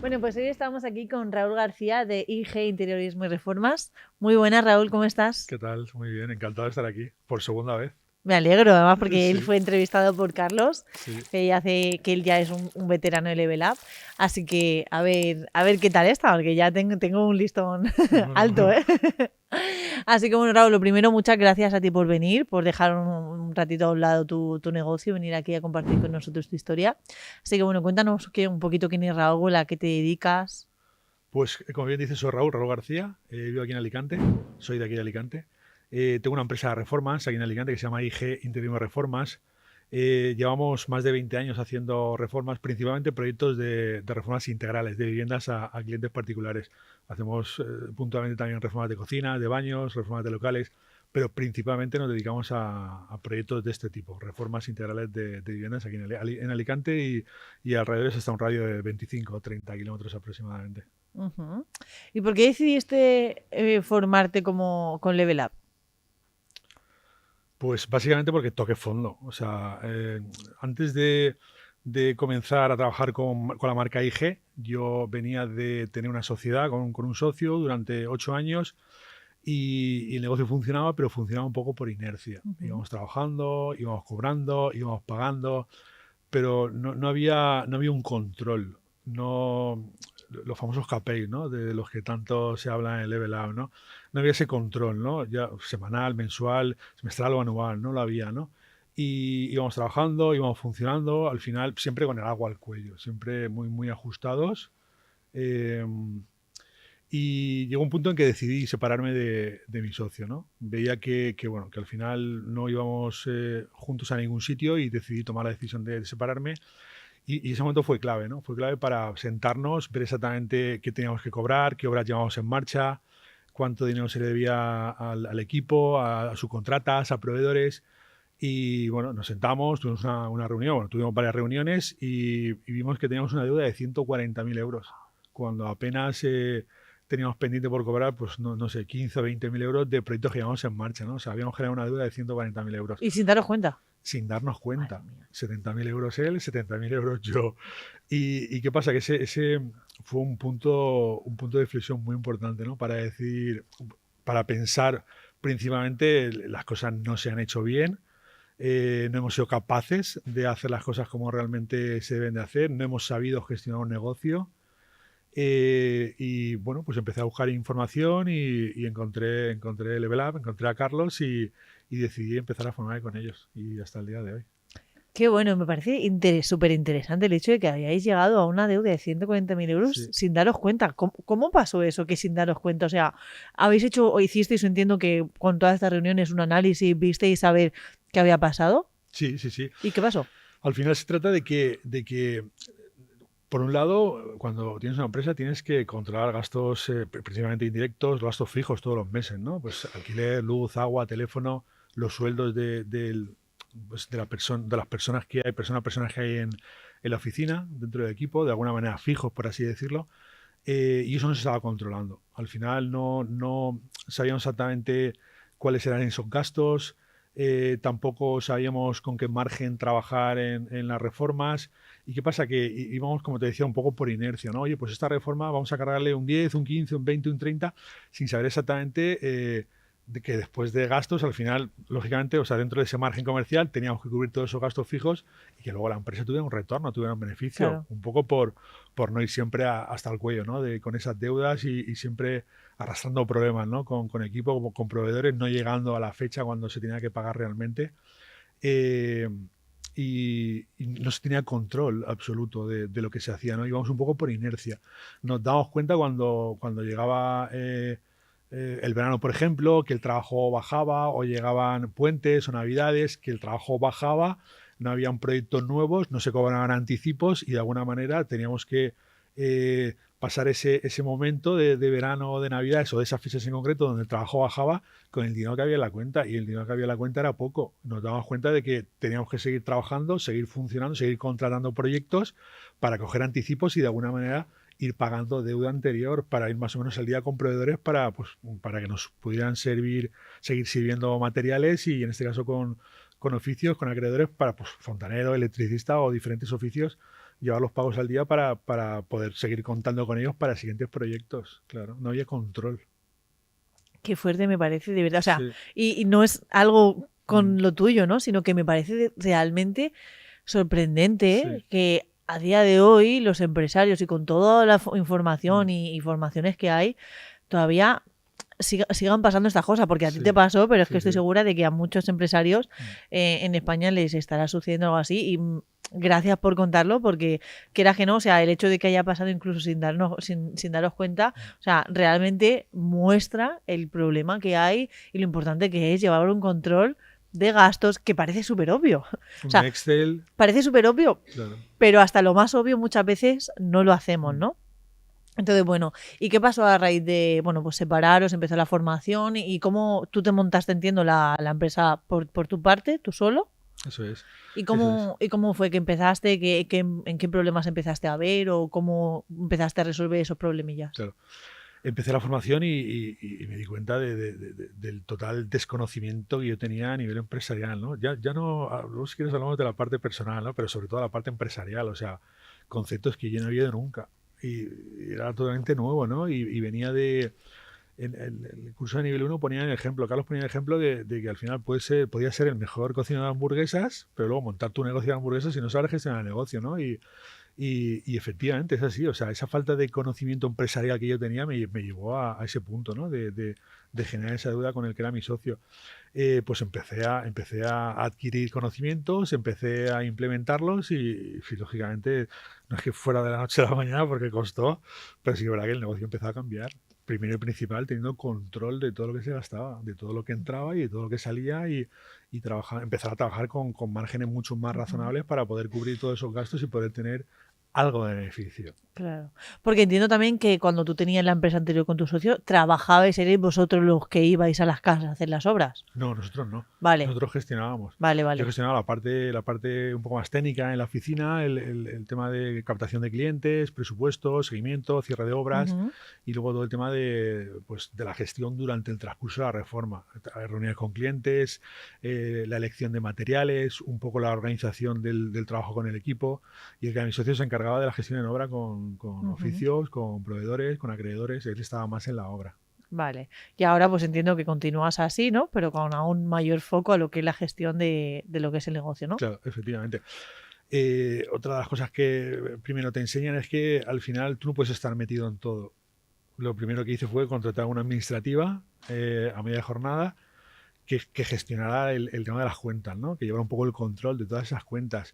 Bueno, pues hoy estamos aquí con Raúl García de IG Interiorismo y Reformas. Muy buenas, Raúl, ¿cómo estás? ¿Qué tal? Muy bien, encantado de estar aquí por segunda vez. Me alegro, además, porque él Sí, fue entrevistado por Carlos, sí. que él ya es un veterano de Level Up. Así que a ver qué tal está, porque ya tengo un listón Bueno, alto, bueno. ¿eh? Así que bueno, Raúl, lo primero, muchas gracias a ti por venir, por dejar un ratito a un lado tu negocio y venir aquí a compartir con nosotros tu historia. Así que bueno, cuéntanos un poquito quién es Raúl, a qué te dedicas. Pues como bien dices, soy Raúl García, vivo aquí en Alicante, soy de aquí de Alicante. Tengo una empresa de reformas aquí en Alicante que se llama IG Interino Reformas. Llevamos más de 20 años haciendo reformas, principalmente proyectos de reformas integrales, de viviendas a clientes particulares. Hacemos puntualmente también reformas de cocina, de baños, reformas de locales, pero principalmente nos dedicamos a proyectos de este tipo, reformas integrales de viviendas aquí en Alicante y alrededor hasta un radio de 25 o 30 kilómetros aproximadamente. Ujú. ¿Y por qué decidiste formarte con Level Up? Pues básicamente porque toqué fondo. O sea, antes de comenzar a trabajar con la marca IG, yo venía de tener una sociedad con un socio durante 8 años y el negocio funcionaba, pero funcionaba un poco por inercia. Ujú. Íbamos trabajando, íbamos cobrando, íbamos pagando, pero no había un control. No, los famosos KPIs, ¿no? De los que tanto se habla en el Level Up, ¿no? No había ese control, ¿no? Ya semanal, mensual, semestral o anual, no lo había, ¿no? Y íbamos trabajando, íbamos funcionando, al final siempre con el agua al cuello, siempre muy, muy ajustados. Eh, y llegó un punto en que decidí separarme de mi socio, ¿no? Veía bueno, que al final no íbamos juntos a ningún sitio y decidí tomar la decisión de separarme. Y ese momento fue clave, ¿no? Fue clave para sentarnos, ver exactamente qué teníamos que cobrar, qué obras llevábamos en marcha, cuánto dinero se le debía al equipo, a subcontratas, a proveedores. Y bueno, nos sentamos, tuvimos una reunión, bueno, tuvimos varias reuniones y vimos que teníamos una deuda de 140.000 euros, cuando apenas teníamos pendiente por cobrar, pues no sé, 15 o 20.000 euros de proyectos que llevamos en marcha, ¿no? O sea, habíamos generado una deuda de 140.000 euros Y sin daros cuenta. sin darnos Madre cuenta. mía. 70.000 euros él, 70.000 euros yo. ¿Y qué pasa? Que ese fue un punto de inflexión muy importante, ¿no? Para decir, para pensar principalmente las cosas no se han hecho bien, no hemos sido capaces de hacer las cosas como realmente se deben de hacer, no hemos sabido gestionar un negocio. Y bueno, pues empecé a buscar información y encontré Level Up, encontré a Carlos y decidí empezar a formarme con ellos y hasta el día de hoy. Qué bueno, me parece súper interesante el hecho de que hayáis llegado a una deuda de 140.000 euros Sí, sin daros cuenta. ¿Cómo pasó eso que sin daros cuenta? O sea, habéis hecho o hicisteis, entiendo que con todas estas reuniones, un análisis, visteis saber qué había pasado sí, sí, sí. y qué pasó. Al final se trata de que, por un lado, cuando tienes una empresa tienes que controlar gastos principalmente indirectos, gastos fijos todos los meses, ¿no? Pues alquiler, luz, agua, teléfono, los sueldos pues, de las personas que hay, personas que hay en la oficina, dentro del equipo, de alguna manera fijos, por así decirlo, y eso no se estaba controlando. Al final no sabíamos exactamente cuáles eran esos gastos, tampoco sabíamos con qué margen trabajar en las reformas. ¿Y qué pasa? Que íbamos, como te decía, un poco por inercia, ¿no? Oye, pues esta reforma vamos a cargarle un 10, un 15, un 20, un 30, sin saber exactamente de que después de gastos, al final, lógicamente, o sea, dentro de ese margen comercial teníamos que cubrir todos esos gastos fijos y que luego la empresa tuviera un retorno, tuviera un beneficio, Claro. un poco por no ir siempre hasta el cuello, ¿no? Con esas deudas y siempre arrastrando problemas, ¿no? Con equipo, como con proveedores, no llegando a la fecha cuando se tenía que pagar realmente. Eh, y no se tenía control absoluto de lo que se hacía, ¿no? Íbamos un poco por inercia. Nos damos cuenta cuando llegaba el verano, por ejemplo, que el trabajo bajaba, o llegaban puentes o navidades, que el trabajo bajaba, no habían proyectos nuevos, no se cobraban anticipos y de alguna manera teníamos que pasar ese momento de verano o de navidades o de esas fechas en concreto donde el trabajo bajaba con el dinero que había en la cuenta, y el dinero que había en la cuenta era poco. Nos damos cuenta de que teníamos que seguir trabajando, seguir funcionando, seguir contratando proyectos para coger anticipos y de alguna manera ir pagando deuda anterior para ir más o menos al día con proveedores para que nos pudieran seguir sirviendo materiales y en este caso con oficios, con acreedores para pues, fontanero, electricista o diferentes oficios llevar los pagos al día para poder seguir contando con ellos para siguientes proyectos. Claro, no había control. Qué fuerte me parece, de verdad. O sea, Sí. y no es algo Mm, con lo tuyo, ¿no? Sino que me parece realmente sorprendente sí. que a día de hoy los empresarios y con toda la Mm, información y formaciones que hay, todavía sigan pasando estas cosas, porque a ti te sí. pasó, pero es que Sí, estoy sí. segura de que a muchos empresarios Mm, en España les estará sucediendo algo así y gracias por contarlo, porque quieras que no, o sea, el hecho de que haya pasado incluso sin daros cuenta, mm. o sea, realmente muestra el problema que hay y lo importante que es llevar un control de gastos que parece súper obvio. O Un sea, Excel, parece súper obvio, claro. pero hasta lo más obvio muchas veces no lo hacemos, Mm, ¿no? Entonces, bueno, ¿y qué pasó a raíz de, bueno, pues separaros, empezó la formación y cómo tú te montaste, entiendo, la empresa por tu parte, tú solo? eso es, ¿Y eso es. cómo fue que empezaste? En qué problemas empezaste a ver o cómo empezaste a resolver esos problemillas? Claro. Empecé la formación y me di cuenta del total desconocimiento que yo tenía a nivel empresarial, ¿no? Ya no, luego si quieres hablamos de la parte personal, ¿no? Pero sobre todo la parte empresarial, o sea, conceptos que yo no había oído nunca. Y era totalmente nuevo, ¿no? Y venía en el curso de nivel uno ponía el ejemplo, Carlos ponía el ejemplo de que al final podía ser el mejor cocinero de hamburguesas, pero luego montar tu negocio de hamburguesas y no saber gestionar el negocio, ¿no? Y efectivamente es así, o sea, esa falta de conocimiento empresarial que yo tenía me llevó a ese punto, ¿no? De generar esa deuda con el que era mi socio. Pues empecé a adquirir conocimientos, empecé a implementarlos y, lógicamente no es que fuera de la noche a la mañana porque costó, pero sí que es verdad que el negocio empezó a cambiar. Primero y principal, teniendo control de todo lo que se gastaba, de todo lo que entraba y de todo lo que salía y empezar a trabajar con márgenes mucho más Ujú. razonables para poder cubrir todos esos gastos y poder tener algo de beneficio. Claro. Porque entiendo también que cuando tú tenías la empresa anterior con tu socio, trabajabais, erais vosotros los que ibais a las casas a hacer las obras. No, nosotros no. Vale, Nosotros gestionábamos. vale, Yo vale. gestionaba la parte un poco más técnica en la oficina, el tema de captación de clientes, presupuestos, seguimiento, cierre de obras Ujú, y luego todo el tema pues, de la gestión durante el transcurso de la reforma. Reuniones con clientes, la elección de materiales, un poco la organización del trabajo con el equipo y el que a mi socio se encargaba de la gestión en obra con ujú. oficios, con proveedores, con acreedores. Él estaba más en la obra. Vale. Y ahora pues entiendo que continúas así, ¿no? Pero con aún mayor foco a lo que es la gestión de lo que es el negocio, ¿no? Claro, efectivamente. Otra de las cosas que primero te enseñan es que al final tú no puedes estar metido en todo. Lo primero que hice fue contratar a una administrativa a media jornada que gestionara el tema de las cuentas, ¿no? Que llevara un poco el control de todas esas cuentas.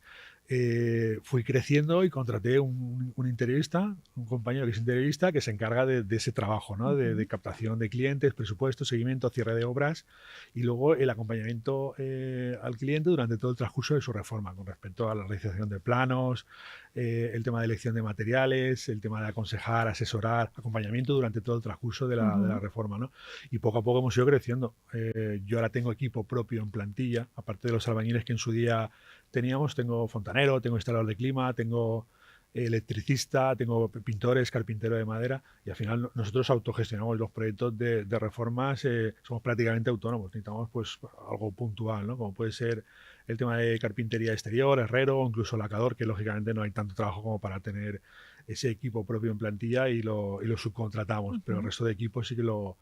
Fui creciendo y contraté un interiorista, un compañero que es interiorista, que se encarga de ese trabajo, ¿no? De Ujú, captación de clientes, presupuesto, seguimiento, cierre de obras y luego el acompañamiento al cliente durante todo el transcurso de su reforma, con respecto a la realización de planos, el tema de elección de materiales, el tema de aconsejar, asesorar, acompañamiento durante todo el transcurso de la ujú. reforma, ¿no? Y poco a poco hemos ido creciendo. Yo ahora tengo equipo propio en plantilla, aparte de los albañiles que en su día teníamos, tengo fontanero, tengo instalador de clima, tengo electricista, tengo pintores, carpintero de madera y al final nosotros autogestionamos los proyectos de reformas, somos prácticamente autónomos, necesitamos pues algo puntual, ¿no? Como puede ser el tema de carpintería exterior, herrero o incluso lacador, que lógicamente no hay tanto trabajo como para tener ese equipo propio en plantilla y lo subcontratamos, pero el Ujú, resto de equipos sí que lo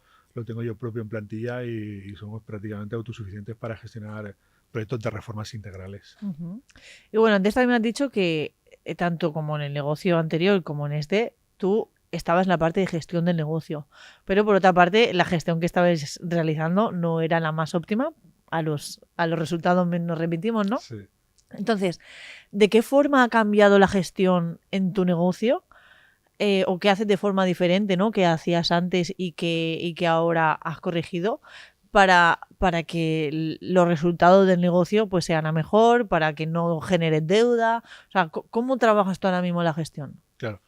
tengo yo propio en plantilla y somos prácticamente autosuficientes para gestionar proyectos de reformas integrales. ujú. Y bueno, antes también me has dicho que tanto como en el negocio anterior como en este, tú estabas en la parte de gestión del negocio. Pero por otra parte, la gestión que estabas realizando no era la más óptima. A los resultados nos remitimos, ¿no? Sí. Entonces, ¿de qué forma ha cambiado la gestión en tu negocio? ¿O qué haces de forma diferente, ¿no? Que hacías antes y que ahora has corregido para que los resultados del negocio pues sean a mejor, para que no generes deuda. O sea, ¿cómo trabajas tú ahora mismo la gestión? Claro.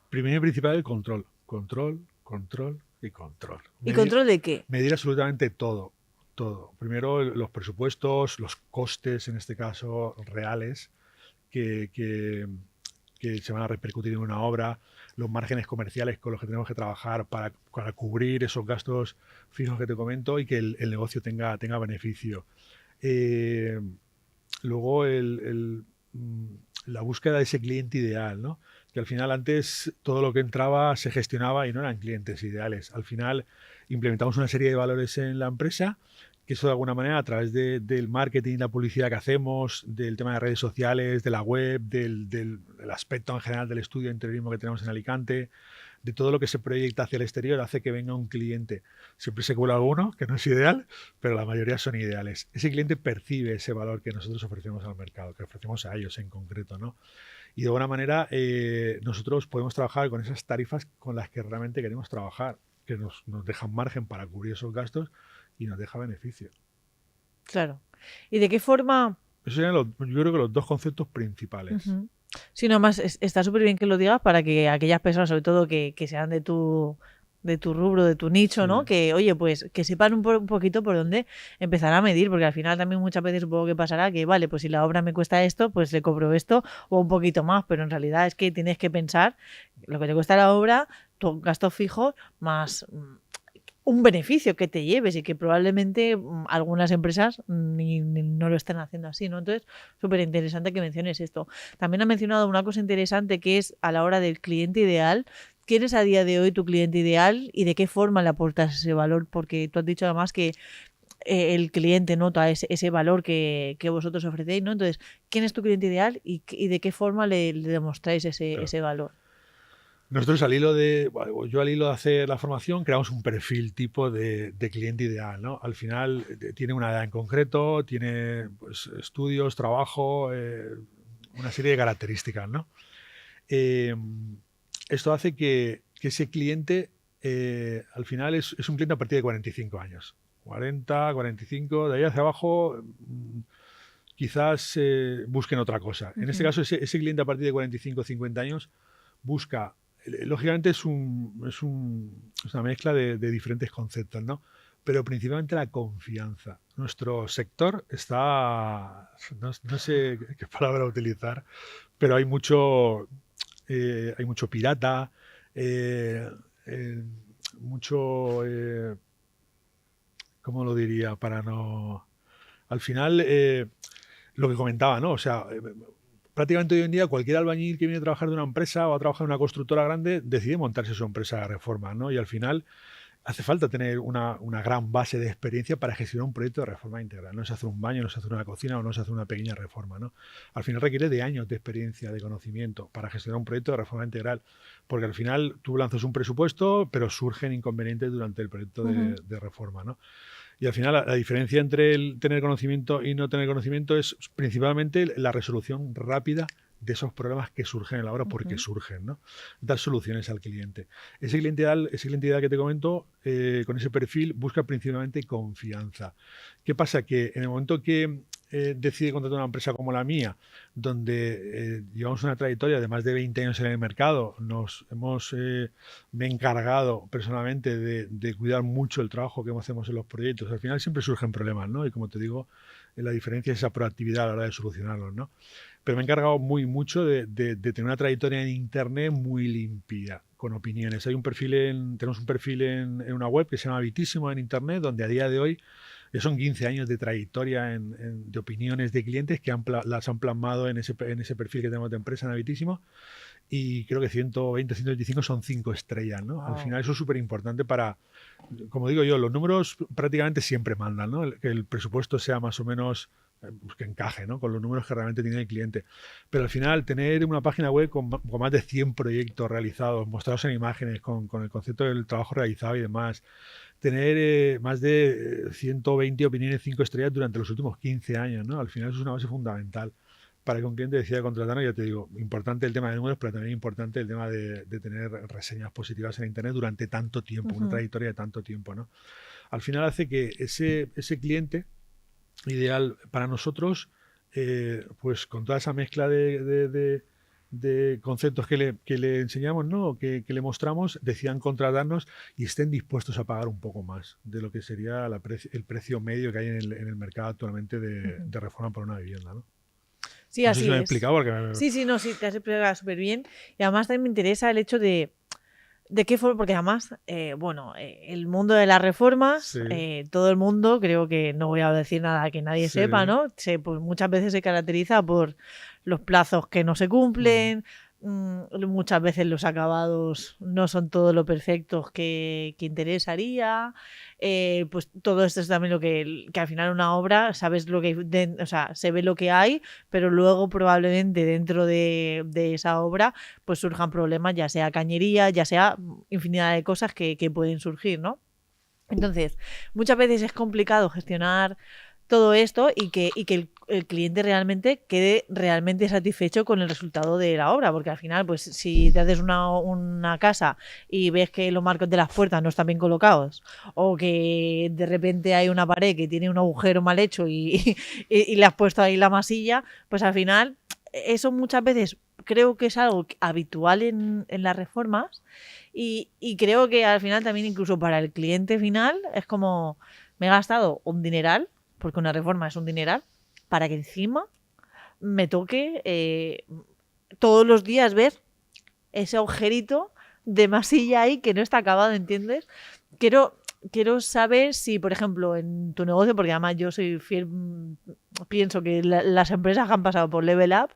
Primero y principal el control. Control, control y control. ¿Y Medir, control de qué? medir absolutamente todo. Todo. Primero los presupuestos, los costes, en este caso, reales, que, que, que se van a repercutir en una obra, los márgenes comerciales con los que tenemos que trabajar para cubrir esos gastos fijos que te comento y que el negocio tenga beneficio. Eh, Luego la búsqueda de ese cliente ideal, ¿no? Que al final antes todo lo que entraba se gestionaba y no eran clientes ideales. Al final implementamos una serie de valores en la empresa que eso de alguna manera a través del marketing, la publicidad que hacemos, del tema de redes sociales, de la web, del aspecto en general del estudio de interiorismo que tenemos en Alicante, de todo lo que se proyecta hacia el exterior hace que venga un cliente. Siempre se cuela alguno, que no es ideal, pero la mayoría son ideales. Ese cliente percibe ese valor que nosotros ofrecemos al mercado, que ofrecemos a ellos en concreto, ¿no? Y de alguna manera nosotros podemos trabajar con esas tarifas con las que realmente queremos trabajar, que nos dejan margen para cubrir esos gastos y nos deja beneficio. Claro. ¿Y de qué forma? Esos serían yo creo que los dos conceptos principales. Uh-huh. Sí, nomás está súper bien que lo digas para que aquellas personas, sobre todo que sean de tu rubro, de tu nicho, Sí. ¿no? Que, oye, pues que sepan un poquito por dónde empezar a medir, porque al final también muchas veces supongo que pasará que, vale, pues si la obra me cuesta esto, pues le cobro esto o un poquito más, pero en realidad es que tienes que pensar lo que te cuesta la obra, tu gasto fijo, más un beneficio que te lleves y que probablemente algunas empresas ni no lo estén haciendo así, ¿no? Entonces, súper interesante que menciones esto. También has mencionado una cosa interesante que es a la hora del cliente ideal. ¿Quién es a día de hoy tu cliente ideal y de qué forma le aportas ese valor? Porque tú has dicho además que el cliente nota ese valor que vosotros ofrecéis, ¿no? Entonces, ¿quién es tu cliente ideal y de qué forma le demostráis ese valor? Nosotros yo al hilo de hacer la formación creamos un perfil tipo de cliente ideal, ¿no? Al final tiene una edad en concreto, tiene pues, estudios, trabajo, una serie de características, ¿no? Esto hace que ese cliente al final es un cliente a partir de 45 años. 40, 45, de ahí hacia abajo quizás busquen otra cosa. En este caso, ese cliente a partir de 45 o 50 años busca, lógicamente es una mezcla de diferentes conceptos, ¿no? Pero principalmente la confianza. Nuestro sector está, no sé qué palabra utilizar, pero hay mucho pirata, mucho, ¿cómo lo diría? Para no... Al final, lo que comentaba, ¿no? O sea, prácticamente hoy en día cualquier albañil que viene a trabajar de una empresa o a trabajar en una constructora grande decide montarse su empresa de reforma, ¿no? Y al final hace falta tener una gran base de experiencia para gestionar un proyecto de reforma integral. No se hace un baño, no se hace una cocina o no se hace una pequeña reforma, ¿no? Al final requiere de años de experiencia, de conocimiento para gestionar un proyecto de reforma integral, porque al final tú lanzas un presupuesto, pero surgen inconvenientes durante el proyecto de reforma, ¿no? Y al final la diferencia entre el tener conocimiento y no tener conocimiento es principalmente la resolución rápida de esos problemas que surgen en la obra porque surgen, ¿no? Dar soluciones al cliente. Ese cliente ideal que te comento, con ese perfil, busca principalmente confianza. ¿Qué pasa? Que en el momento que decide contratar una empresa como la mía, donde llevamos una trayectoria de más de 20 años en el mercado, me he encargado personalmente de cuidar mucho el trabajo que hacemos en los proyectos. Al final siempre surgen problemas, ¿no? Y como te digo, la diferencia es esa proactividad a la hora de solucionarlos, ¿no? Pero me he encargado mucho de tener una trayectoria en Internet muy limpia, con opiniones. Tenemos un perfil en una web que se llama Vitísimo en Internet, donde a día de hoy ya son 15 años de trayectoria de opiniones de clientes que las han plasmado en ese perfil que tenemos de empresa en Habitísimo, y creo que 120, 125 son 5 estrellas, ¿no? Wow. Al final eso es súper importante para, como digo yo, los números prácticamente siempre mandan, ¿no? Que el presupuesto sea más o menos que encaje, ¿no? Con los números que realmente tiene el cliente. Pero al final tener una página web con más de 100 proyectos realizados, mostrados en imágenes, con el concepto del trabajo realizado y demás, tener más de 120 opiniones 5 estrellas durante los últimos 15 años, ¿no? Al final eso es una base fundamental para que un cliente decida contratarnos. Ya te digo, importante el tema de números, pero también importante el tema de tener reseñas positivas en Internet durante tanto tiempo, una trayectoria de tanto tiempo, ¿no? Al final hace que ese cliente ideal para nosotros, pues con toda esa mezcla de conceptos que le enseñamos, ¿no? que le mostramos, decidan contratarnos y estén dispuestos a pagar un poco más de lo que sería el precio medio que hay en el mercado actualmente de reforma para una vivienda, ¿no? Sí, no así sé si me he es. explicado porque Sí, te has explicado súper bien. Y además también me interesa el hecho de qué forma, porque además, el mundo de las reformas, sí. Todo el mundo, creo que no voy a decir nada que nadie sepa, ¿no? Pues muchas veces se caracteriza por los plazos que no se cumplen, muchas veces los acabados no son todo lo perfectos que interesaría, pues todo esto es también lo que al final una obra, sabes lo que o sea, se ve lo que hay, pero luego probablemente dentro de esa obra pues surjan problemas, ya sea cañería, ya sea infinidad de cosas que pueden surgir, ¿no? Entonces, muchas veces es complicado gestionar todo esto y que el cliente realmente quede realmente satisfecho con el resultado de la obra, porque al final, pues si te haces una casa y ves que los marcos de las puertas no están bien colocados, o que de repente hay una pared que tiene un agujero mal hecho y le has puesto ahí la masilla, pues al final eso muchas veces creo que es algo habitual en las reformas y creo que al final también incluso para el cliente final es como me he gastado un dineral, porque una reforma es un dineral, para que encima me toque todos los días ver ese agujerito de masilla ahí que no está acabado, ¿entiendes? Quiero saber si, por ejemplo, en tu negocio, porque además yo soy fiel, pienso que las empresas que han pasado por Level Up,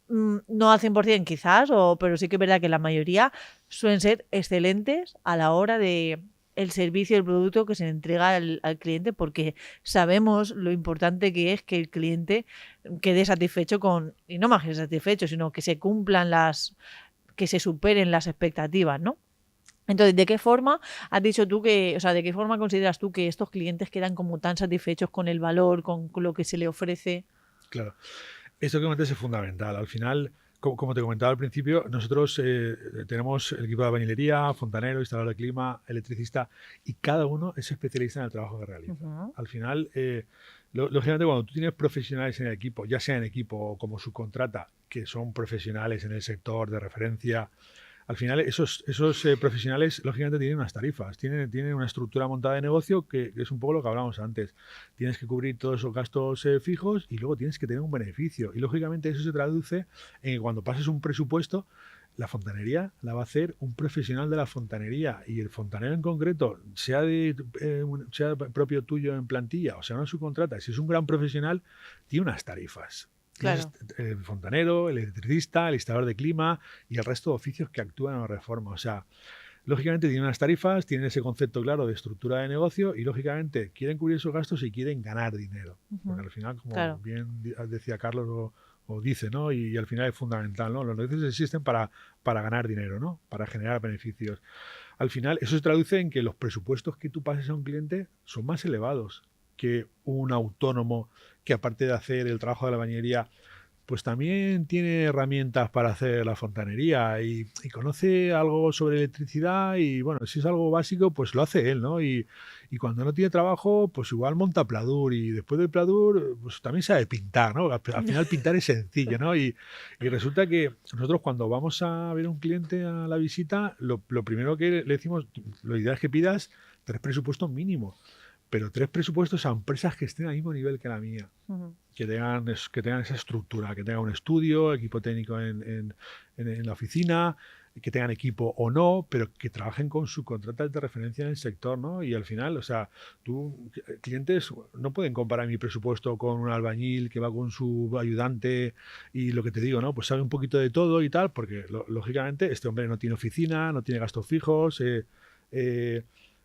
no al 100% quizás, pero sí que es verdad que la mayoría suelen ser excelentes a la hora de el servicio, el producto que se entrega al cliente, porque sabemos lo importante que es que el cliente quede satisfecho y no más que satisfecho, sino que se cumplan que se superen las expectativas, ¿no? Entonces, ¿de qué forma has dicho tú o sea, de qué forma consideras tú que estos clientes quedan como tan satisfechos con el valor, con lo que se le ofrece? Claro. Esto que comentas es fundamental. Al final, como te comentaba al principio, nosotros tenemos el equipo de albañilería, fontanero, instalador de clima, electricista, y cada uno es especialista en el trabajo que realiza. Al final, lógicamente, cuando tú tienes profesionales en el equipo, ya sea en equipo o como subcontrata, que son profesionales en el sector de referencia, al final esos profesionales lógicamente tienen unas tarifas, tienen una estructura montada de negocio que es un poco lo que hablábamos antes. Tienes que cubrir todos esos gastos fijos y luego tienes que tener un beneficio. Y lógicamente eso se traduce en que cuando pases un presupuesto, la fontanería la va a hacer un profesional de la fontanería, y el fontanero en concreto, sea propio tuyo en plantilla o sea una subcontrata, si es un gran profesional, tiene unas tarifas. Claro. El fontanero, el electricista, el instalador de clima y el resto de oficios que actúan en la reforma. O sea, lógicamente tienen unas tarifas, tienen ese concepto claro de estructura de negocio y lógicamente quieren cubrir esos gastos y quieren ganar dinero. Porque al final, como bien decía Carlos o dice, ¿no? Y al final es fundamental, ¿no? Los negocios existen para ganar dinero, ¿no? Para generar beneficios. Al final, eso se traduce en que los presupuestos que tú pases a un cliente son más elevados que un autónomo que, aparte de hacer el trabajo de la bañería, pues también tiene herramientas para hacer la fontanería y conoce algo sobre electricidad y, bueno, si es algo básico, pues lo hace él, ¿no? Y cuando no tiene trabajo, pues igual monta pladur y después del pladur, pues también sabe pintar, ¿no? Al final pintar es sencillo, ¿no? Y resulta que nosotros cuando vamos a ver a un cliente a la visita, lo primero que le decimos, lo ideal es que pidas 3 presupuestos mínimos, pero 3 presupuestos a empresas que estén al mismo nivel que la mía. Que tengan esa estructura, que tengan un estudio, equipo técnico en la oficina, que tengan equipo o no, pero que trabajen con subcontratas de referencia en el sector, ¿no? Y al final, o sea, clientes no pueden comparar mi presupuesto con un albañil que va con su ayudante y lo que te digo, ¿no? Pues sabe un poquito de todo y tal, porque lógicamente este hombre no tiene oficina, no tiene gastos fijos,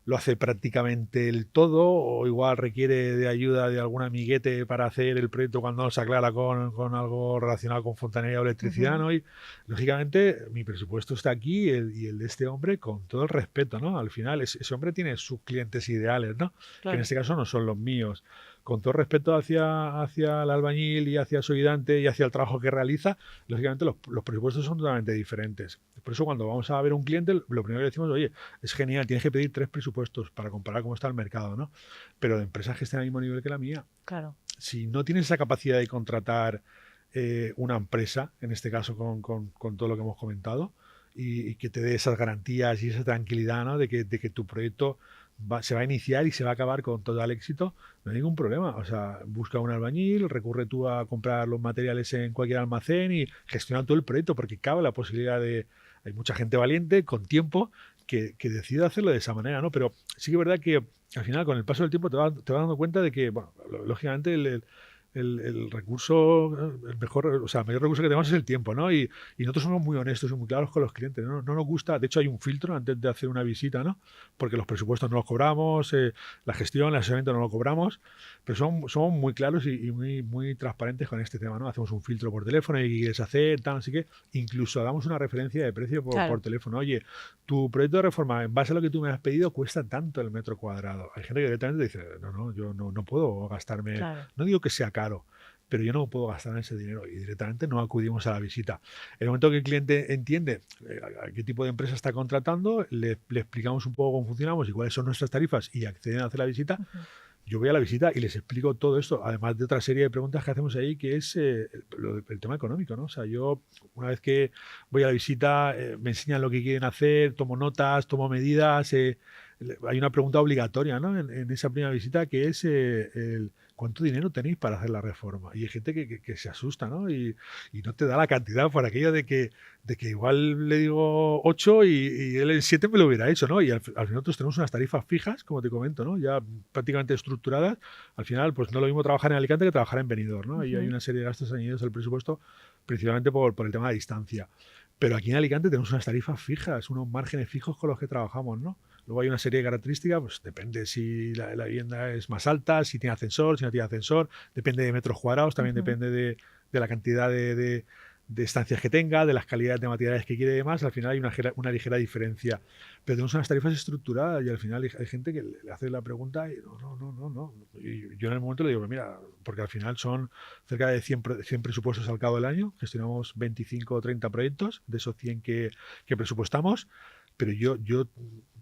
lo hace prácticamente el todo, o igual requiere de ayuda de algún amiguete para hacer el proyecto cuando no se aclara con algo relacionado con fontanería o electricidad, ¿no? Y lógicamente mi presupuesto está aquí y el de este hombre, con todo el respeto, ¿no? Al final ese hombre tiene sus clientes ideales, ¿no? Claro. Que en este caso no son los míos. Con todo respeto hacia el albañil y hacia su ayudante y hacia el trabajo que realiza, lógicamente los presupuestos son totalmente diferentes. Por eso cuando vamos a ver un cliente, lo primero que decimos, oye, es genial, tienes que pedir 3 presupuestos para comparar cómo está el mercado, ¿no? Pero de empresas que estén al mismo nivel que la mía. Claro. Si no tienes esa capacidad de contratar una empresa, en este caso con todo lo que hemos comentado, y que te dé esas garantías y esa tranquilidad, ¿no? de que tu proyecto se va a iniciar y se va a acabar con total éxito, no hay ningún problema. O sea, busca un albañil, recurre tú a comprar los materiales en cualquier almacén y gestiona todo el proyecto, porque cabe la posibilidad hay mucha gente valiente con tiempo que decide hacerlo de esa manera, ¿no? Pero sí que es verdad que al final, con el paso del tiempo, te vas dando cuenta de que, bueno, lógicamente el recurso, el mayor recurso que tenemos es el tiempo, ¿no? Y nosotros somos muy honestos y muy claros con los clientes, ¿no? No nos gusta, de hecho hay un filtro antes de hacer una visita, ¿no? Porque los presupuestos no los cobramos, la gestión, el asesoramiento no lo cobramos, pero somos muy claros y muy transparentes con este tema, ¿no? Hacemos un filtro por teléfono y qué quieres hacer, tal, así que incluso damos una referencia de precio por teléfono. Oye, tu proyecto de reforma, en base a lo que tú me has pedido, cuesta tanto el metro cuadrado. Hay gente que directamente dice, no, yo no puedo gastarme, no digo que sea caro, pero yo no puedo gastar ese dinero y directamente no acudimos a la visita. En el momento que el cliente entiende a qué tipo de empresa está contratando, le explicamos un poco cómo funcionamos y cuáles son nuestras tarifas y acceden a hacer la visita. Yo voy a la visita y les explico todo esto, además de otra serie de preguntas que hacemos ahí, que es el tema económico, ¿no? O sea, yo una vez que voy a la visita, me enseñan lo que quieren hacer, tomo notas, tomo medidas. Hay una pregunta obligatoria, ¿no? En esa primera visita, que es ¿cuánto dinero tenéis para hacer la reforma? Y hay gente que se asusta, ¿no? Y no te da la cantidad por aquello de que igual le digo 8 y él en 7 me lo hubiera hecho, ¿no? Y al final nosotros tenemos unas tarifas fijas, como te comento, ¿no? Ya prácticamente estructuradas. Al final, pues no lo mismo trabajar en Alicante que trabajar en Benidorm, ¿no? Y hay una serie de gastos añadidos al presupuesto, principalmente por el tema de distancia. Pero aquí en Alicante tenemos unas tarifas fijas, unos márgenes fijos con los que trabajamos, ¿no? Luego hay una serie de características, pues depende si la vivienda es más alta, si tiene ascensor, si no tiene ascensor, depende de metros cuadrados, también depende de la cantidad de estancias que tenga, de las calidades de materiales que quiere y demás. Al final hay una ligera diferencia. Pero tenemos unas tarifas estructuradas y al final hay gente que le hace la pregunta y no. Y yo en el momento le digo, mira, porque al final son cerca de 100 presupuestos al cabo del año, gestionamos 25 o 30 proyectos, de esos 100 que presupuestamos, pero yo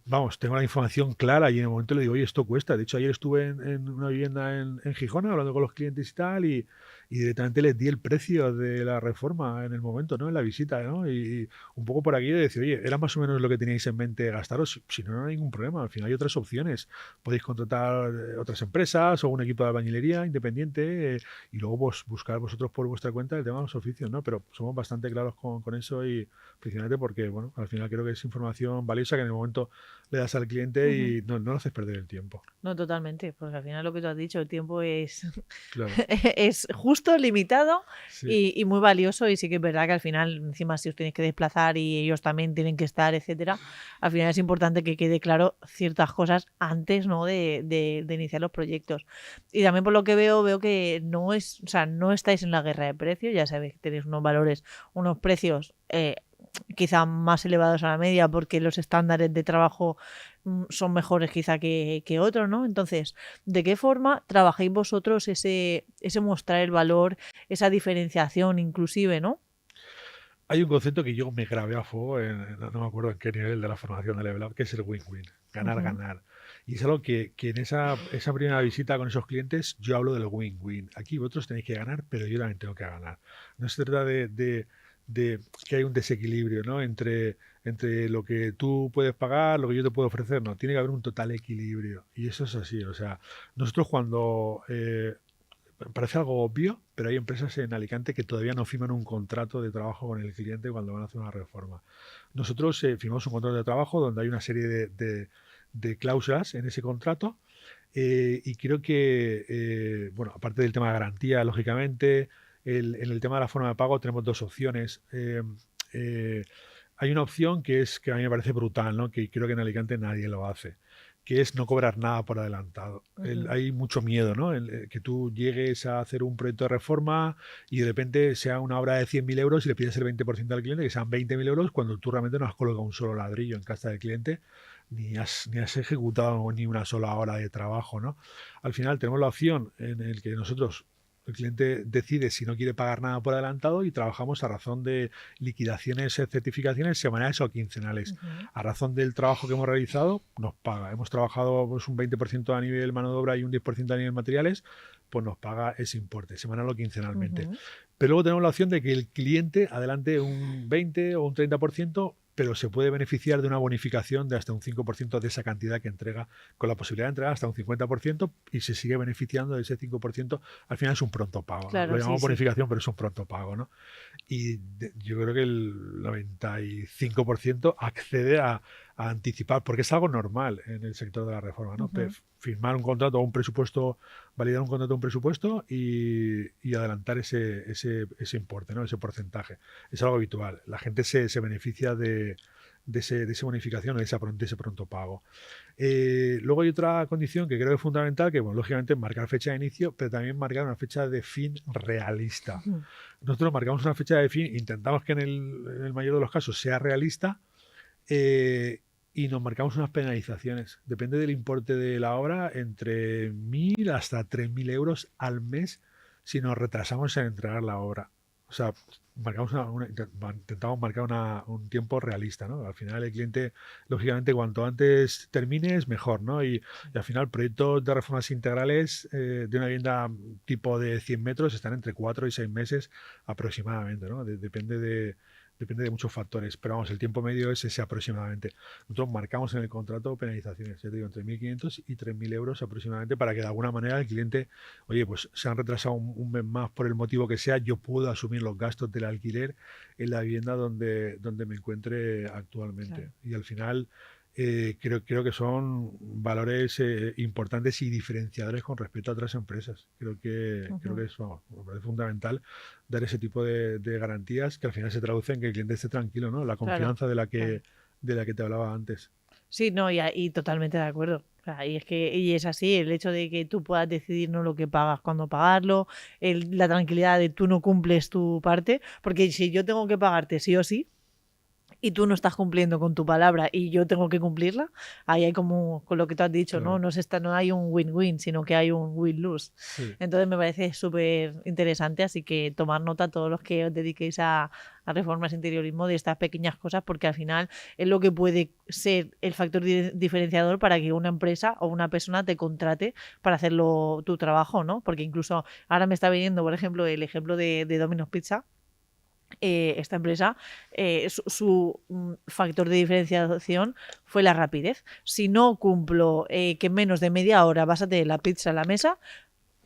vamos, tengo la información clara y en el momento le digo, oye, esto cuesta. De hecho, ayer estuve en una vivienda en Gijón hablando con los clientes y tal, y directamente les di el precio de la reforma en el momento, ¿no? En la visita, ¿no? Y un poco por aquí de decir, oye, era más o menos lo que teníais en mente gastaros, si no, no hay ningún problema. Al final hay otras opciones. Podéis contratar otras empresas o un equipo de albañilería independiente y luego pues, buscar vosotros por vuestra cuenta el tema de los oficios, ¿no? Pero somos bastante claros con eso y principalmente porque, bueno, al final creo que es información valiosa que en el momento le das al cliente y no lo haces perder el tiempo. No, totalmente, porque al final lo que tú has dicho, el tiempo es, claro. es justo, limitado y muy valioso, y sí que es verdad que al final, encima si os tenéis que desplazar y ellos también tienen que estar, etcétera, al final es importante que quede claro ciertas cosas antes, ¿no? de iniciar los proyectos. Y también por lo que veo que no estáis en la guerra de precios, ya sabéis que tenéis unos valores, unos precios quizá más elevados a la media porque los estándares de trabajo son mejores quizá que otros, ¿no? Entonces, ¿de qué forma trabajáis vosotros ese mostrar el valor, esa diferenciación inclusive, ¿no? Hay un concepto que yo me grabé a fuego, no me acuerdo en qué nivel de la formación de Level Up, que es el win-win, ganar. Y es algo que en esa primera visita con esos clientes yo hablo del win-win. Aquí vosotros tenéis que ganar, pero yo también tengo que ganar. No se trata de que hay un desequilibrio, ¿no? entre lo que tú puedes pagar, lo que yo te puedo ofrecer, no, tiene que haber un total equilibrio y eso es así, o sea, nosotros cuando parece algo obvio, pero hay empresas en Alicante que todavía no firman un contrato de trabajo con el cliente cuando van a hacer una reforma. Nosotros firmamos un contrato de trabajo donde hay una serie de cláusulas en ese contrato y creo que, bueno, aparte del tema de garantía, lógicamente, en el tema de la forma de pago tenemos dos opciones. Hay una opción que a mí me parece brutal, ¿no? Que creo que en Alicante nadie lo hace, que es no cobrar nada por adelantado. Hay mucho miedo, ¿no? Que tú llegues a hacer un proyecto de reforma y de repente sea una obra de 100.000 euros y le pides el 20% al cliente, que sean 20.000 euros, cuando tú realmente no has colocado un solo ladrillo en casa del cliente, ni has ejecutado ni una sola hora de trabajo, ¿no? Al final tenemos la opción en el que el cliente decide si no quiere pagar nada por adelantado y trabajamos a razón de liquidaciones, certificaciones semanales o quincenales. A razón del trabajo que hemos realizado, nos paga. Hemos trabajado pues, un 20% a nivel mano de obra y un 10% a nivel materiales, pues nos paga ese importe, semanal o quincenalmente. Pero luego tenemos la opción de que el cliente adelante un 20 o un 30%, pero se puede beneficiar de una bonificación de hasta un 5% de esa cantidad que entrega, con la posibilidad de entregar hasta un 50% y se sigue beneficiando de ese 5%. Al final es un pronto pago. Claro, ¿no? Lo llamamos bonificación, pero es un pronto pago, ¿no? Y yo creo que el 95% accede a a anticipar, porque es algo normal en el sector de la reforma, ¿no? Firmar un contrato o un presupuesto, validar un contrato o un presupuesto y adelantar ese importe, ¿no? Ese porcentaje. Es algo habitual. La gente se beneficia de esa bonificación o de ese pronto pago. Luego hay otra condición que creo que es fundamental, que, bueno, lógicamente marcar fecha de inicio, pero también marcar una fecha de fin realista. Nosotros marcamos una fecha de fin, intentamos que en el mayor de los casos sea realista, y nos marcamos unas penalizaciones. Depende del importe de la obra, entre 1.000 hasta 3.000 euros al mes si nos retrasamos en entregar la obra. O sea, intentamos marcar un tiempo realista, ¿no? Al final el cliente, lógicamente, cuanto antes termine es mejor, ¿no? Y al final proyectos de reformas integrales de una vivienda tipo de 100 metros están entre 4 y 6 meses aproximadamente, ¿no? Depende de muchos factores, pero vamos, el tiempo medio es ese aproximadamente. Nosotros marcamos en el contrato penalizaciones, ya te digo, entre 1.500 y 3.000 euros aproximadamente, para que de alguna manera el cliente, oye, pues se han retrasado un mes más por el motivo que sea, yo puedo asumir los gastos del alquiler en la vivienda donde me encuentre actualmente. Claro. Y al final creo que son valores importantes y diferenciadores con respecto a otras empresas. Creo que es, vamos, me parece fundamental dar ese tipo de garantías que al final se traducen en que el cliente esté tranquilo, ¿no? La confianza, claro, de la que te hablaba antes. Sí, no, y totalmente de acuerdo. O sea, y es así, el hecho de que tú puedas decidir no lo que pagas, cuándo pagarlo, la tranquilidad de tú no cumples tu parte, porque si yo tengo que pagarte sí o sí, y tú no estás cumpliendo con tu palabra y yo tengo que cumplirla, ahí hay como, con lo que tú has dicho, claro, no hay un win-win, sino que hay un win-lose. Sí. Entonces me parece súper interesante, así que tomar nota a todos los que os dediquéis a reformas e interiorismo de estas pequeñas cosas, porque al final es lo que puede ser el factor diferenciador para que una empresa o una persona te contrate para hacerlo tu trabajo, ¿no? Porque incluso ahora me está viniendo, por ejemplo, el ejemplo de Domino's Pizza. Esta empresa, su factor de diferenciación fue la rapidez. Si no cumplo que en menos de media hora vas a tener la pizza en la mesa,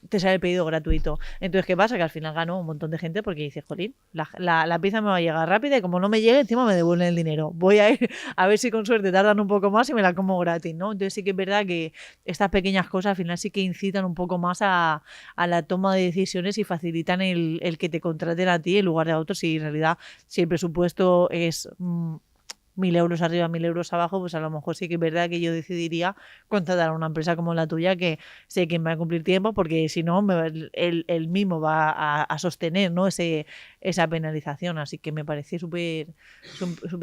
te sale el pedido gratuito. Entonces, ¿qué pasa? Que al final ganó un montón de gente porque dice, jolín, la pizza me va a llegar rápida y como no me llegue, encima me devuelven el dinero. Voy a ir a ver si con suerte tardan un poco más y me la como gratis, ¿no? Entonces sí que es verdad que estas pequeñas cosas al final sí que incitan un poco más a la toma de decisiones y facilitan el que te contraten a ti en lugar de a otros. Y en realidad, si el presupuesto es 1.000 euros arriba, 1.000 euros abajo, pues a lo mejor sí que es verdad que yo decidiría contratar a una empresa como la tuya, que sé que me va a cumplir tiempo, porque si no, el mismo va a sostener, ¿no? esa penalización. Así que me parece súper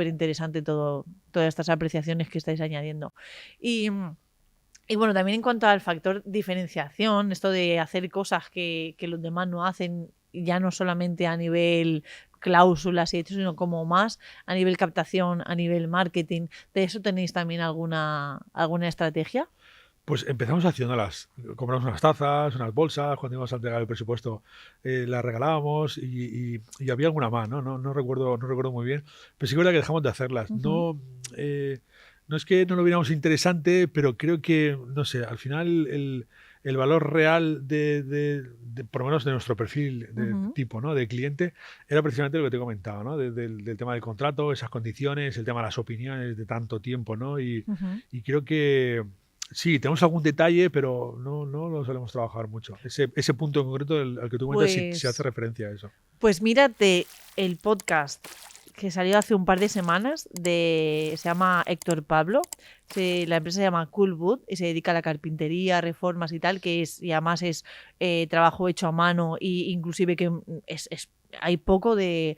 interesante todas estas apreciaciones que estáis añadiendo. Y bueno, también en cuanto al factor diferenciación, esto de hacer cosas que los demás no hacen, ya no solamente a nivel cláusulas y hechos, sino como más a nivel captación, a nivel marketing. ¿De eso tenéis también alguna estrategia? Pues empezamos haciéndolas. Compramos unas tazas, unas bolsas, cuando íbamos a entregar el presupuesto las regalábamos y había alguna más, ¿no? No recuerdo muy bien, pero sí que es verdad que dejamos de hacerlas. No es que no lo viéramos interesante, pero creo que, no sé, al final el valor real por lo menos de nuestro perfil de tipo, ¿no? De cliente, era precisamente lo que te comentaba, ¿no? Del tema del contrato, esas condiciones, el tema de las opiniones de tanto tiempo, ¿no? Y creo que sí, tenemos algún detalle, pero no lo solemos trabajar mucho. Ese punto en concreto al que tú comentas, sí, se hace referencia a eso. Pues mírate el podcast que salió hace un par de semanas, se llama Héctor Pablo. La empresa se llama Coolwood y se dedica a la carpintería, reformas y tal, y además es trabajo hecho a mano, e inclusive que hay poco de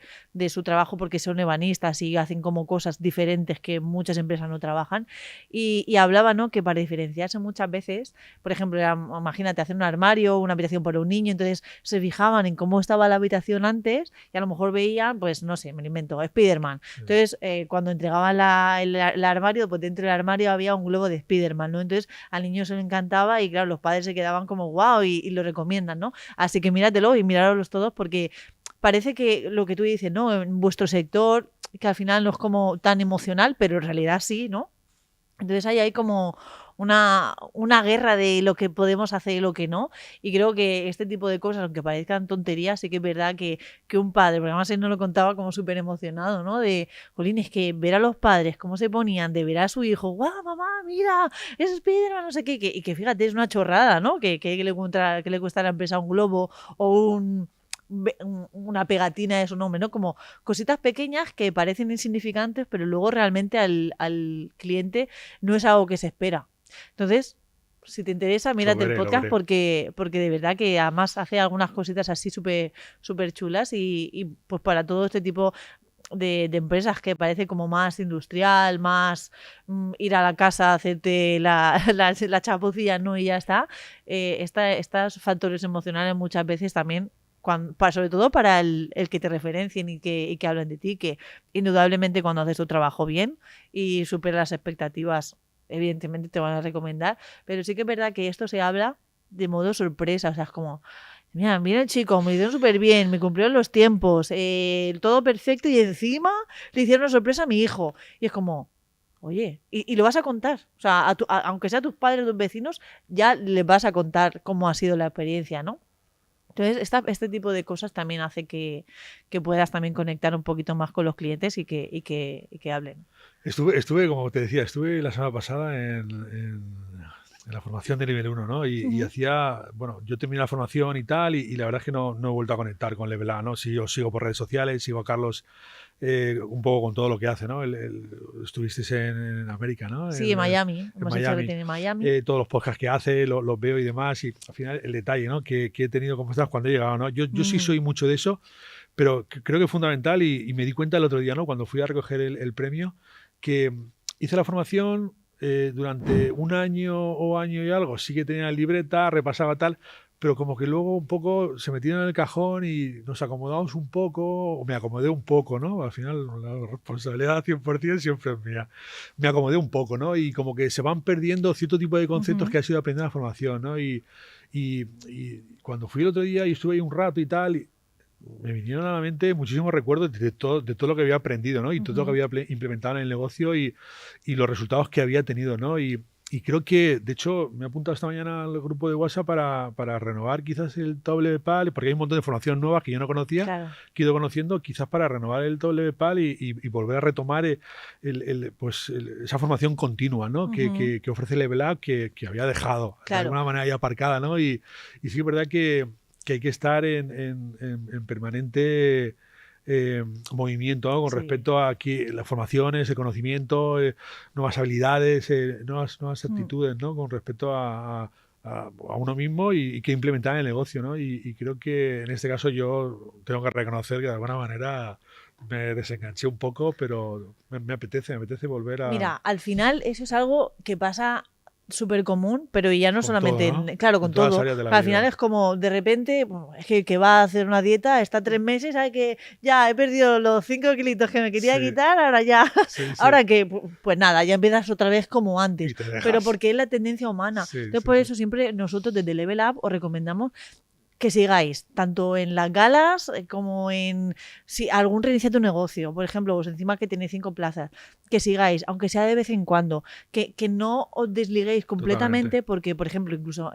su trabajo porque son ebanistas y hacen como cosas diferentes que muchas empresas no trabajan. Y hablaba, ¿no?, que para diferenciarse muchas veces, por ejemplo, imagínate hacer un armario, una habitación para un niño, entonces se fijaban en cómo estaba la habitación antes y a lo mejor veían, pues no sé, me lo invento, Spiderman. Entonces, cuando entregaban el armario, pues dentro del armario había un globo de Spiderman, ¿no? Entonces al niño se le encantaba y claro, los padres se quedaban como wow y lo recomiendan, ¿no? Así que míratelo y míralos todos, porque parece que lo que tú dices, ¿no?, en vuestro sector, que al final no es como tan emocional, pero en realidad sí, ¿no? Entonces hay como una guerra de lo que podemos hacer y lo que no. Y creo que este tipo de cosas, aunque parezcan tonterías, sí que es verdad que un padre, porque además él nos lo contaba como súper emocionado, ¿no? De, jolín, es que ver a los padres cómo se ponían, de ver a su hijo, guau, mamá, mira, es Spiderman, no sé qué, y que fíjate, es una chorrada, ¿no? Que le cuesta a la empresa un globo o una pegatina de su nombre, ¿no? Como cositas pequeñas que parecen insignificantes, pero luego realmente al cliente no es algo que se espera. Entonces, si te interesa, mírate el podcast porque de verdad que además hace algunas cositas así súper súper chulas y pues para todo este tipo de empresas que parece como más industrial, más ir a la casa, hacerte la chapucilla, ¿no? Y ya está. Estos factores emocionales muchas veces también sobre todo para el que te referencien y que hablen de ti, que indudablemente cuando haces tu trabajo bien y superas las expectativas, evidentemente te van a recomendar, pero sí que es verdad que esto se habla de modo sorpresa, o sea, es como, mira el chico, me hicieron súper bien, me cumplieron los tiempos, todo perfecto y encima le hicieron una sorpresa a mi hijo. Y es como, oye, y lo vas a contar, o sea, aunque sea a tus padres o tus vecinos, ya les vas a contar cómo ha sido la experiencia, ¿no? Entonces, este tipo de cosas también hace que puedas también conectar un poquito más con los clientes y que hablen. Estuve, como te decía, estuve la semana pasada en la formación de nivel 1, ¿no? Y hacía, bueno, yo terminé la formación y tal, y la verdad es que no he vuelto a conectar con Level Up, ¿no? Sí, yo sigo por redes sociales, sigo a Carlos un poco con todo lo que hace, ¿no? Estuvisteis en América, ¿no? Sí, en Miami. Hemos hecho que tiene Miami. Todos los podcasts que hace, los veo y demás, y al final el detalle, ¿no? Que he tenido con vosotros cuando he llegado, ¿no? Yo sí soy mucho de eso, pero creo que es fundamental y me di cuenta el otro día, ¿no? Cuando fui a recoger el premio, que hice la formación durante un año o año y algo, sí que tenía la libreta, repasaba tal, pero como que luego un poco se metieron en el cajón y nos acomodamos un poco, o me acomodé un poco, ¿no? Al final la responsabilidad 100% siempre es mía. Me acomodé un poco, ¿no? Y como que se van perdiendo cierto tipo de conceptos que has ido aprendiendo en la formación, ¿no? Y cuando fui el otro día y estuve ahí un rato y tal, me vinieron a la mente muchísimos recuerdos de todo lo que había aprendido, ¿no? Y todo lo que había implementado en el negocio y los resultados que había tenido, ¿no? Y creo que, de hecho, me he apuntado esta mañana al grupo de WhatsApp para renovar quizás el WPAL, porque hay un montón de información nueva que yo no conocía, Claro. que he ido conociendo, quizás para renovar el WPAL y volver a retomar esa formación continua, ¿no? Que ofrece Level Up, que había dejado de alguna manera ahí aparcada, ¿no? Y sí que es verdad que hay que estar en permanente movimiento, ¿no? Con respecto a las formaciones, el conocimiento, nuevas habilidades, nuevas actitudes, ¿no? Con respecto a uno mismo y que implementar en el negocio, ¿no? Y creo que en este caso yo tengo que reconocer que de alguna manera me desenganché un poco, pero me apetece volver a... Mira, al final eso es algo que pasa súper común, pero ya no con solamente, todo, ¿no? claro, con todas todo. las áreas de la Al vida. final es como de repente, bueno, es que va a hacer una dieta, está 3 meses, sabe que ya he perdido los 5 kilitos que me quería quitar, ahora ya, ahora que, pues nada, ya empiezas otra vez como antes. Pero porque es la tendencia humana. Entonces, por eso siempre nosotros desde Level Up os recomendamos que sigáis, tanto en las galas como en algún reinicia tu negocio, por ejemplo, vos encima que tenéis 5 plazas, que sigáis, aunque sea de vez en cuando, que no os desliguéis completamente. Totalmente. Porque, por ejemplo, incluso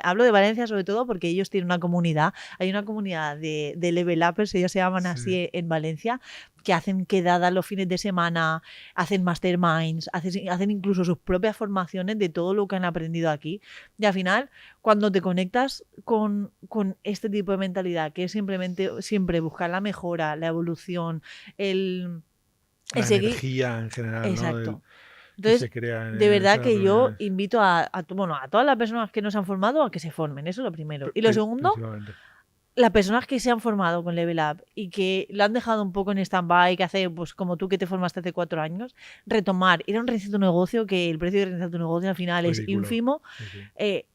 hablo de Valencia sobre todo porque ellos tienen una comunidad, hay una comunidad de level uppers, ellos se llaman así en Valencia, que hacen quedadas los fines de semana, hacen masterminds, hacen incluso sus propias formaciones de todo lo que han aprendido aquí. Y al final, cuando te conectas con este tipo de mentalidad, que es simplemente siempre buscar la mejora, la evolución, la seguir... energía en general. Exacto. ¿no? Entonces, de verdad que yo invito a todas las personas que no se han formado a que se formen, eso es lo primero. Y lo segundo, las personas que se han formado con Level Up y que lo han dejado un poco en stand-by, que hace, pues como tú que te formaste hace 4 años, retomar, ir a un reinicio de tu negocio, que el precio de reiniciar tu negocio al final es ínfimo,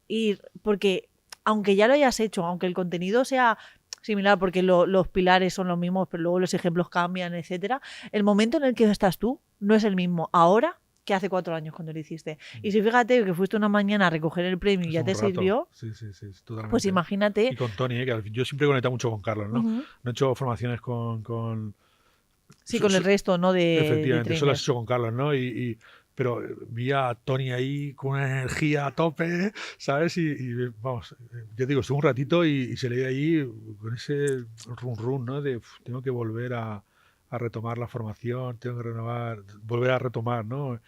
ir, porque aunque ya lo hayas hecho, aunque el contenido sea similar, porque los pilares son los mismos, pero luego los ejemplos cambian, etcétera, el momento en el que estás tú no es el mismo ahora que hace 4 años cuando lo hiciste. Y si fíjate que fuiste una mañana a recoger el premio y ya te sirvió, totalmente. Pues imagínate. Y con Tony, que yo siempre he conectado mucho con Carlos, ¿no? No he hecho formaciones con el resto, ¿no? Efectivamente, de eso lo has hecho con Carlos, ¿no? pero vi a Tony ahí con una energía a tope, ¿sabes? Vamos, yo digo, estuve un ratito y se le dio ahí con ese run, ¿no? De tengo que volver a retomar la formación, tengo que renovar, volver a retomar, ¿no?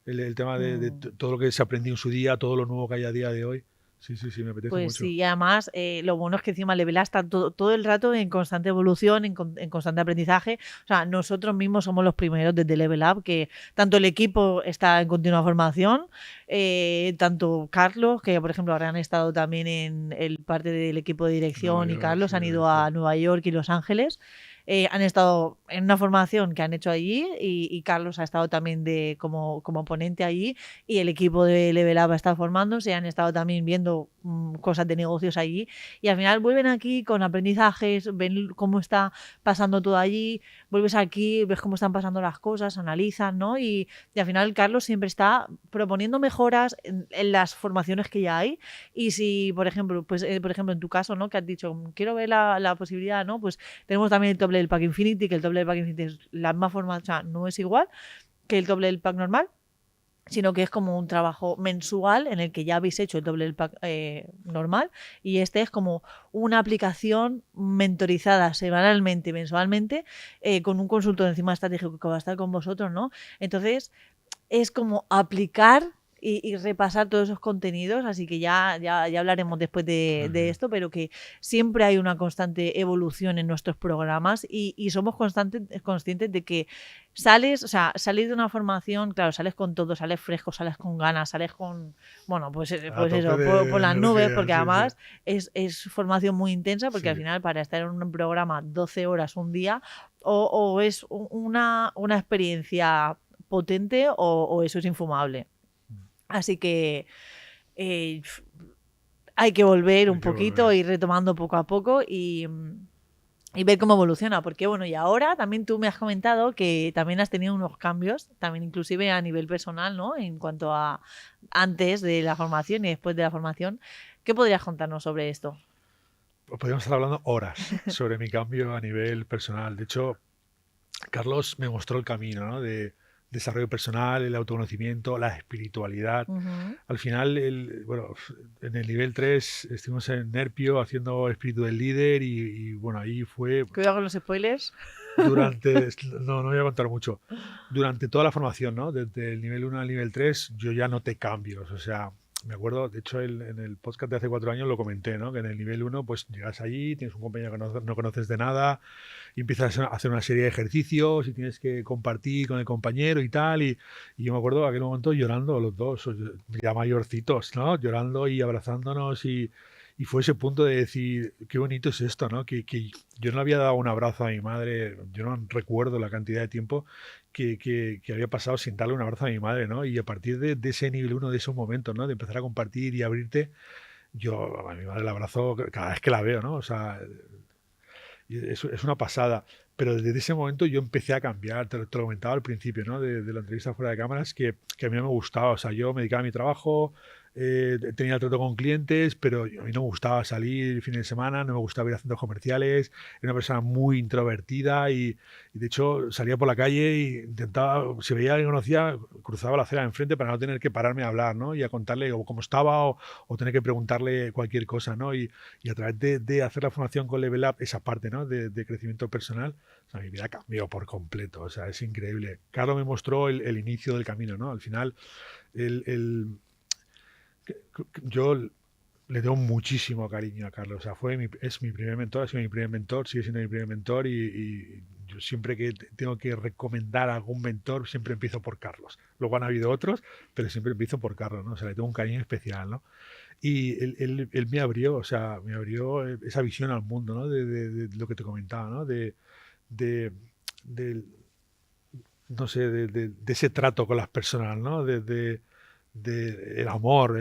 El tema de todo lo que se aprendió en su día, todo lo nuevo que hay a día de hoy. Sí, sí, sí, me apetece Pues mucho. sí, y además lo bueno es que encima Level Up está todo el rato en constante evolución, en constante aprendizaje. O sea, nosotros mismos somos los primeros desde Level Up, que tanto el equipo está en continua formación, tanto Carlos, que por ejemplo ahora han estado también en el parte del equipo de Nueva dirección, y York, Carlos sí, han he ido visto. a Nueva York y Los Ángeles. Han estado en una formación que han hecho allí y Carlos ha estado también como ponente allí y el equipo de Level Up ha estado formándose, han estado también viendo cosas de negocios allí y al final vuelven aquí con aprendizajes, ven cómo está pasando todo allí, vuelves aquí, ves cómo están pasando las cosas, analizan, ¿no? Y al final Carlos siempre está proponiendo mejoras en las formaciones que ya hay y si, por ejemplo, pues por ejemplo en tu caso, ¿no? Que has dicho, quiero ver la posibilidad, ¿no? Pues tenemos también el top level pack Infinity, que el top level pack Infinity es la misma forma, o sea, no es igual que el top level pack normal, sino que es como un trabajo mensual en el que ya habéis hecho el top level pack normal y este es como una aplicación mentorizada semanalmente, mensualmente, con un consultor encima estratégico que va a estar con vosotros, ¿no? Entonces, es como aplicar y repasar todos esos contenidos, así que ya hablaremos después de esto, pero que siempre hay una constante evolución en nuestros programas y somos conscientes de que sales, o sea, salir de una formación, claro, sales con todo, sales fresco, sales con ganas, sales con, bueno, pues A tope eso, de por las nubes, energía, porque sí, sí. además es formación muy intensa, porque al Sí. final para estar en un programa 12 horas un día, o es una experiencia potente o eso es infumable. Así que eh, hay que volver Hay un que poquito, volver. ir retomando poco a poco y ver cómo evoluciona. Porque bueno, y ahora también tú me has comentado que también has tenido unos cambios, también inclusive a nivel personal, ¿no? En cuanto a antes de la formación y después de la formación. ¿Qué podrías contarnos sobre esto? Pues podríamos estar hablando horas sobre mi cambio a nivel personal. De hecho, Carlos me mostró el camino, ¿no? De desarrollo personal, el autoconocimiento, la espiritualidad. Ujú. Al final, bueno, en el nivel 3 estuvimos en Nerpio haciendo espíritu del líder bueno, ahí fue Cuidado con los spoilers. durante, no voy a contar mucho, durante toda la formación, ¿no? Desde el nivel 1 al nivel 3 yo ya noté cambios, o sea, me acuerdo, de hecho, en el podcast de hace 4 años lo comenté, ¿no? Que en el nivel 1 pues llegas allí, tienes un compañero que no conoces de nada, y empiezas a hacer una serie de ejercicios y tienes que compartir con el compañero y tal. Y yo me acuerdo aquel momento llorando los dos, ya mayorcitos, ¿no? Llorando y abrazándonos y fue ese punto de decir, qué bonito es esto, ¿no? Que yo no había dado un abrazo a mi madre, yo no recuerdo la cantidad de tiempo que había pasado sin darle un abrazo a mi madre, ¿no? Y a partir de ese nivel uno, de esos momentos, ¿no? De empezar a compartir y abrirte, yo a mi madre la abrazo cada vez que la veo, ¿no? O sea, es una pasada. Pero desde ese momento yo empecé a cambiar, te lo comentaba al principio, ¿no? De la entrevista fuera de cámaras, que a mí no me gustaba. O sea, yo me dedicaba a mi trabajo, tenía el trato con clientes, pero a mí no me gustaba salir el fin de semana, no me gustaba ir a centros comerciales, era una persona muy introvertida y de hecho salía por la calle e intentaba, si veía a alguien que conocía, cruzaba la acera de enfrente para no tener que pararme a hablar, ¿no? Y a contarle cómo estaba o tener que preguntarle cualquier cosa, ¿no? Y a través de hacer la formación con Level Up, esa parte, ¿no? De crecimiento personal, o sea, mi vida cambió por completo. O sea, es increíble. Carlos me mostró el inicio del camino, ¿no? Al final, el, el- yo le tengo muchísimo cariño a Carlos. O sea, es mi primer mentor, ha sido mi primer mentor, sigue siendo mi primer mentor y yo siempre que tengo que recomendar a algún mentor, siempre empiezo por Carlos. Luego han habido otros, pero siempre empiezo por Carlos, ¿no? O sea, le tengo un cariño especial, ¿no? Y él me abrió, o sea, me abrió esa visión al mundo, ¿no? De lo que te comentaba, ¿no? De, del- no sé, de ese trato con las personas, ¿no? El amor,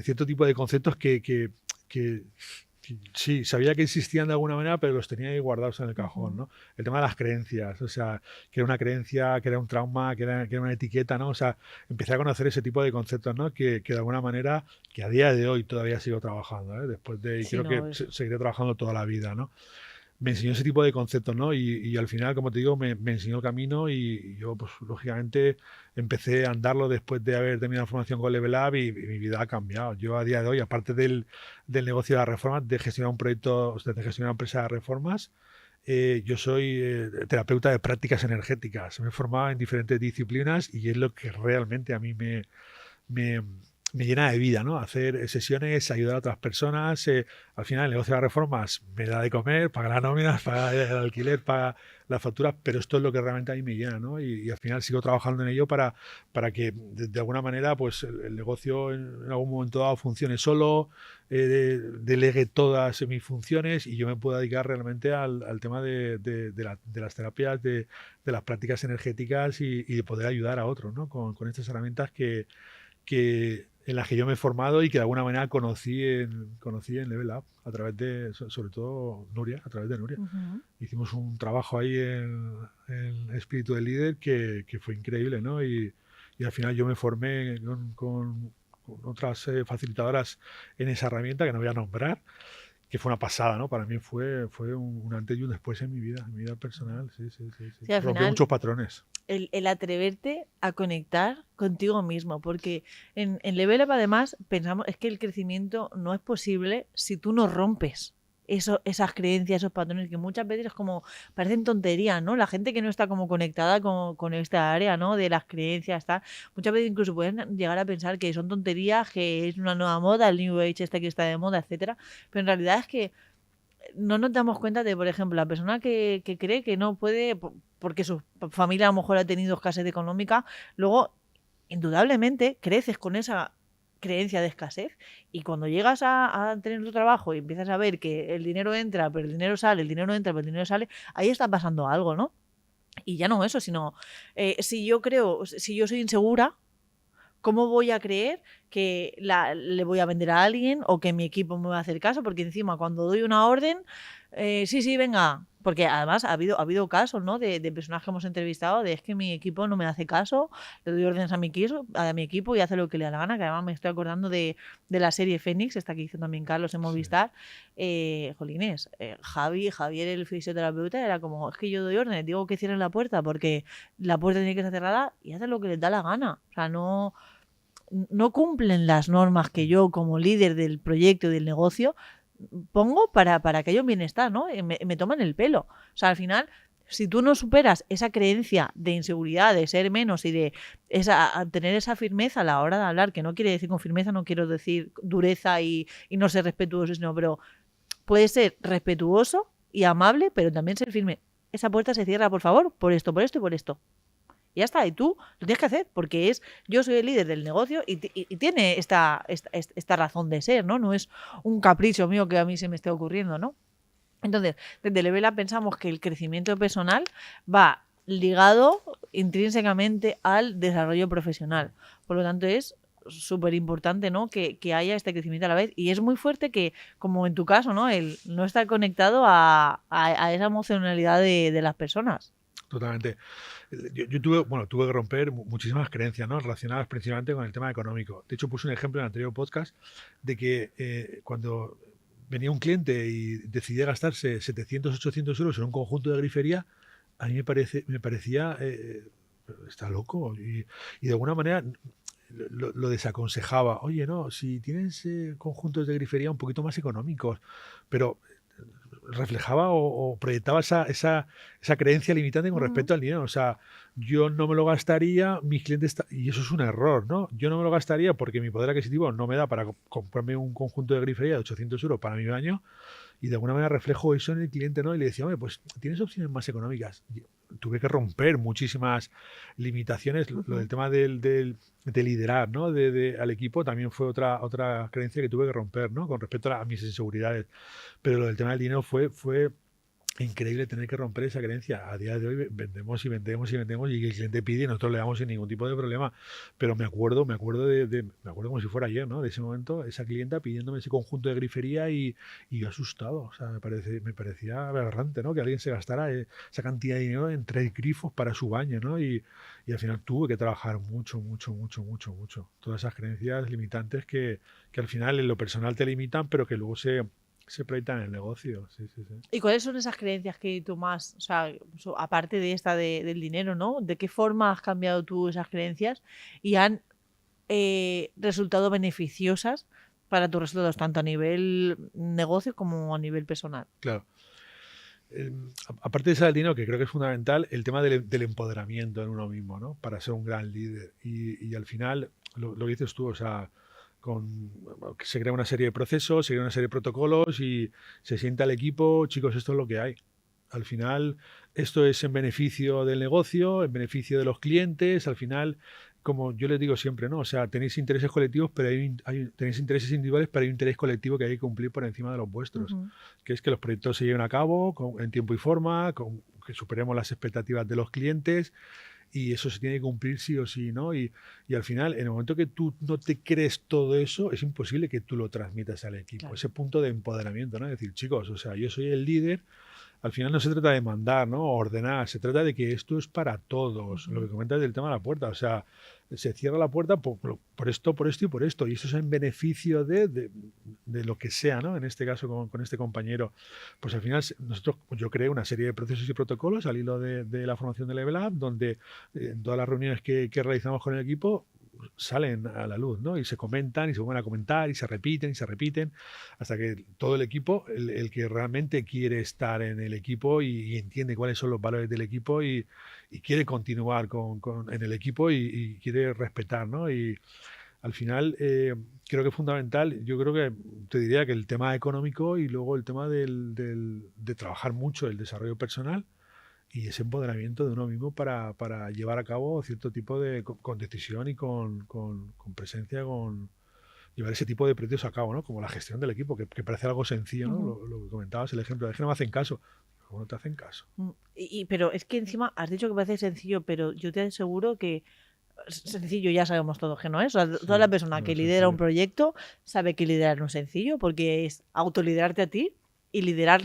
cierto tipo de conceptos que sí, sabía que existían de alguna manera, pero los tenía ahí guardados en el cajón, Ujú. ¿no? El tema de las creencias, o sea, que era una creencia, que era un trauma, que era una etiqueta, ¿no? O sea, empecé a conocer ese tipo de conceptos, ¿no? Que de alguna manera, que a día de hoy todavía sigo trabajando, ¿eh? Y Sí, creo que no, es. seguiré trabajando toda la vida, ¿no? me enseñó ese tipo de conceptos, ¿no? Y al final, como te digo, me enseñó el camino y yo, pues lógicamente, empecé a andarlo después de haber terminado la formación con Level Up y mi vida ha cambiado. Yo a día de hoy, aparte del negocio de las reformas, de gestionar un proyecto, de gestionar una empresa de reformas, yo soy terapeuta de prácticas energéticas. Me he formado en diferentes disciplinas y es lo que realmente a mí me, me llena de vida, ¿no? Hacer sesiones, ayudar a otras personas. Al final, el negocio de las reformas me da de comer, paga las nóminas, paga el alquiler, paga las facturas, pero esto es lo que realmente a mí me llena, ¿no? Y al final sigo trabajando en ello para que de alguna manera pues el negocio en algún momento dado funcione solo, delegue todas mis funciones y yo me pueda dedicar realmente al tema de las terapias, de las prácticas energéticas y de poder ayudar a otros, ¿no? Con estas herramientas en las que yo me he formado y que de alguna manera conocí en Level Up, a través de, sobre todo Nuria, a través de Nuria. Ujú. Hicimos un trabajo ahí en Espíritu del Líder que fue increíble, ¿no? Y al final yo me formé con otras facilitadoras en esa herramienta que no voy a nombrar, que fue una pasada, ¿no? Para mí fue un antes y un después en mi vida personal, sí, sí, sí, sí. Sí, al Rompió final, muchos patrones. el atreverte a conectar contigo mismo, porque en Level Up además pensamos es que el crecimiento no es posible si tú no rompes esas creencias, esos patrones que muchas veces es como parecen tonterías, ¿no? La gente que no está como conectada con esta área, ¿no? De las creencias, tal, muchas veces incluso pueden llegar a pensar que son tonterías, que es una nueva moda, el New Age este que está de moda, etcétera, pero en realidad es que no nos damos cuenta de, por ejemplo, la persona que cree que no puede, porque su familia a lo mejor ha tenido escasez económica, luego, indudablemente, creces con esa creencia de escasez y cuando llegas a tener tu trabajo y empiezas a ver que el dinero entra, pero el dinero sale, el dinero entra, pero el dinero sale, ahí está pasando algo, ¿no? Y ya no eso, sino si yo creo, si yo soy insegura, ¿cómo voy a creer que le voy a vender a alguien o que mi equipo me va a hacer caso? Porque encima cuando doy una orden, sí, sí, venga. Porque además ha habido casos, ¿no? De personas que hemos entrevistado de es que mi equipo no me hace caso, le doy órdenes a mi equipo y hace lo que le da la gana, que además me estoy acordando de la serie Fénix, esta que hizo también Carlos en Sí. Movistar. Jolines, Javier, el fisioterapeuta, era como, es que yo doy órdenes, digo que cierren la puerta porque la puerta tiene que estar cerrada y hacen lo que les da la gana. O sea, no cumplen las normas que yo como líder del proyecto y del negocio pongo para que haya un bienestar, ¿no? Me toman el pelo. O sea, al final, si tú no superas esa creencia de inseguridad, de ser menos y de tener esa firmeza a la hora de hablar, que no quiere decir con firmeza, no quiero decir dureza y no ser respetuoso, sino, pero puede ser respetuoso y amable, pero también ser firme. Esa puerta se cierra, por favor, por esto y por esto. Y ya está, y tú lo tienes que hacer, porque yo soy el líder del negocio y tiene esta razón de ser, ¿no? No es un capricho mío que a mí se me esté ocurriendo, ¿no? Entonces, desde Levela pensamos que el crecimiento personal va ligado intrínsecamente al desarrollo profesional. Por lo tanto, es súper importante, ¿no? Que haya este crecimiento a la vez. Y es muy fuerte que, como en tu caso, ¿no? El no estar conectado a esa emocionalidad de las personas. Totalmente. Yo tuve que romper muchísimas creencias, ¿no? Relacionadas principalmente con el tema económico. De hecho, puse un ejemplo en el anterior podcast de que cuando venía un cliente y decidía gastarse 700, 800 euros en un conjunto de grifería, a mí me parecía, está loco. Y de alguna manera lo desaconsejaba. Oye, no, si tienes conjuntos de grifería un poquito más económicos, pero reflejaba o proyectaba esa creencia limitante con respecto al dinero. O sea, yo no me lo gastaría, mis clientes, y eso es un error, ¿no? Yo no me lo gastaría porque mi poder adquisitivo no me da para comprarme un conjunto de grifería de 800 euros para mi baño, y de alguna manera reflejo eso en el cliente, ¿no? Y le decía, oye, pues tienes opciones más económicas. Y tuve que romper muchísimas limitaciones. Lo del tema de liderar, ¿no? Al equipo también fue otra creencia que tuve que romper, ¿no? Con respecto a mis inseguridades. Pero lo del tema del dinero fue increíble tener que romper esa creencia. A día de hoy vendemos y vendemos y vendemos y el cliente pide y nosotros le damos sin ningún tipo de problema. Pero me acuerdo como si fuera ayer, ¿no? De ese momento, esa clienta pidiéndome ese conjunto de grifería y yo asustado. O sea, me parecía aberrante, ¿no? Que alguien se gastara esa cantidad de dinero en 3 grifos para su baño, ¿no? Y al final tuve que trabajar mucho, mucho, mucho, mucho, mucho. Todas esas creencias limitantes que al final en lo personal te limitan, pero que luego se proyecta en el negocio. Sí, sí, sí. ¿Y cuáles son esas creencias que tú más, o sea, aparte de esta del dinero, ¿no? ¿De qué forma has cambiado tú esas creencias y han resultado beneficiosas para tus resultados, tanto a nivel negocio como a nivel personal? Claro. Aparte de esa del dinero, que creo que es fundamental, el tema del empoderamiento en uno mismo, ¿no? Para ser un gran líder. Y al final, lo que dices tú, o sea, se crea una serie de procesos, se crea una serie de protocolos y se sienta el equipo, chicos, esto es lo que hay. Al final, esto es en beneficio del negocio, en beneficio de los clientes. Al final, como yo les digo siempre, ¿no? O sea, tenéis intereses colectivos, pero tenéis intereses individuales, pero hay un interés colectivo que hay que cumplir por encima de los vuestros, que es que los proyectos se lleven a cabo en tiempo y forma, que superemos las expectativas de los clientes, y eso se tiene que cumplir sí o sí, ¿no? Y al final, en el momento que tú no te crees todo eso, es imposible que tú lo transmitas al equipo. Claro. Ese punto de empoderamiento, ¿no? Es decir, chicos, o sea, yo soy el líder. Al final no se trata de mandar, ¿no? O ordenar, se trata de que esto es para todos. Lo que comentas del tema de la puerta, o sea, se cierra la puerta por esto, por esto y por esto, y eso es en beneficio de lo que sea, ¿no? En este caso con este compañero. Pues al final yo creé una serie de procesos y protocolos al hilo de la formación de Level Up, donde en todas las reuniones que realizamos con el equipo salen a la luz, ¿no? Y se comentan y se vuelven a comentar y se repiten, hasta que todo el equipo, el que realmente quiere estar en el equipo y entiende cuáles son los valores del equipo y quiere continuar en el equipo y quiere respetar, ¿no? Y al final creo que es fundamental, yo creo que te diría que el tema económico y luego el tema de trabajar mucho el desarrollo personal y ese empoderamiento de uno mismo para llevar a cabo cierto tipo con decisión y con presencia, con llevar ese tipo de proyectos a cabo, ¿no? Como la gestión del equipo, que parece algo sencillo, ¿no? Lo que comentabas, el ejemplo, es que no me hacen caso. ¿Cómo no te hacen caso? Pero es que encima has dicho que parece sencillo, pero yo te aseguro que sencillo ya sabemos todos que no es. O sea, toda la persona No que es lidera un sencillo. proyecto sabe que liderar no es sencillo porque es autoliderarte a ti y liderar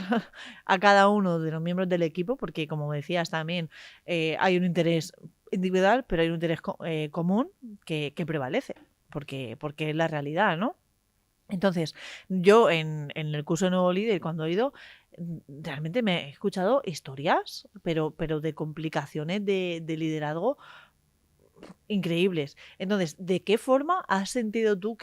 a cada uno de los miembros del equipo, porque como decías también, hay un interés individual, pero hay un interés común que prevalece, porque es la realidad, ¿no? Entonces, yo en el curso de Nuevo Líder, cuando he ido, realmente me he escuchado historias, pero de complicaciones de liderazgo increíbles. Entonces, ¿de qué forma has sentido tú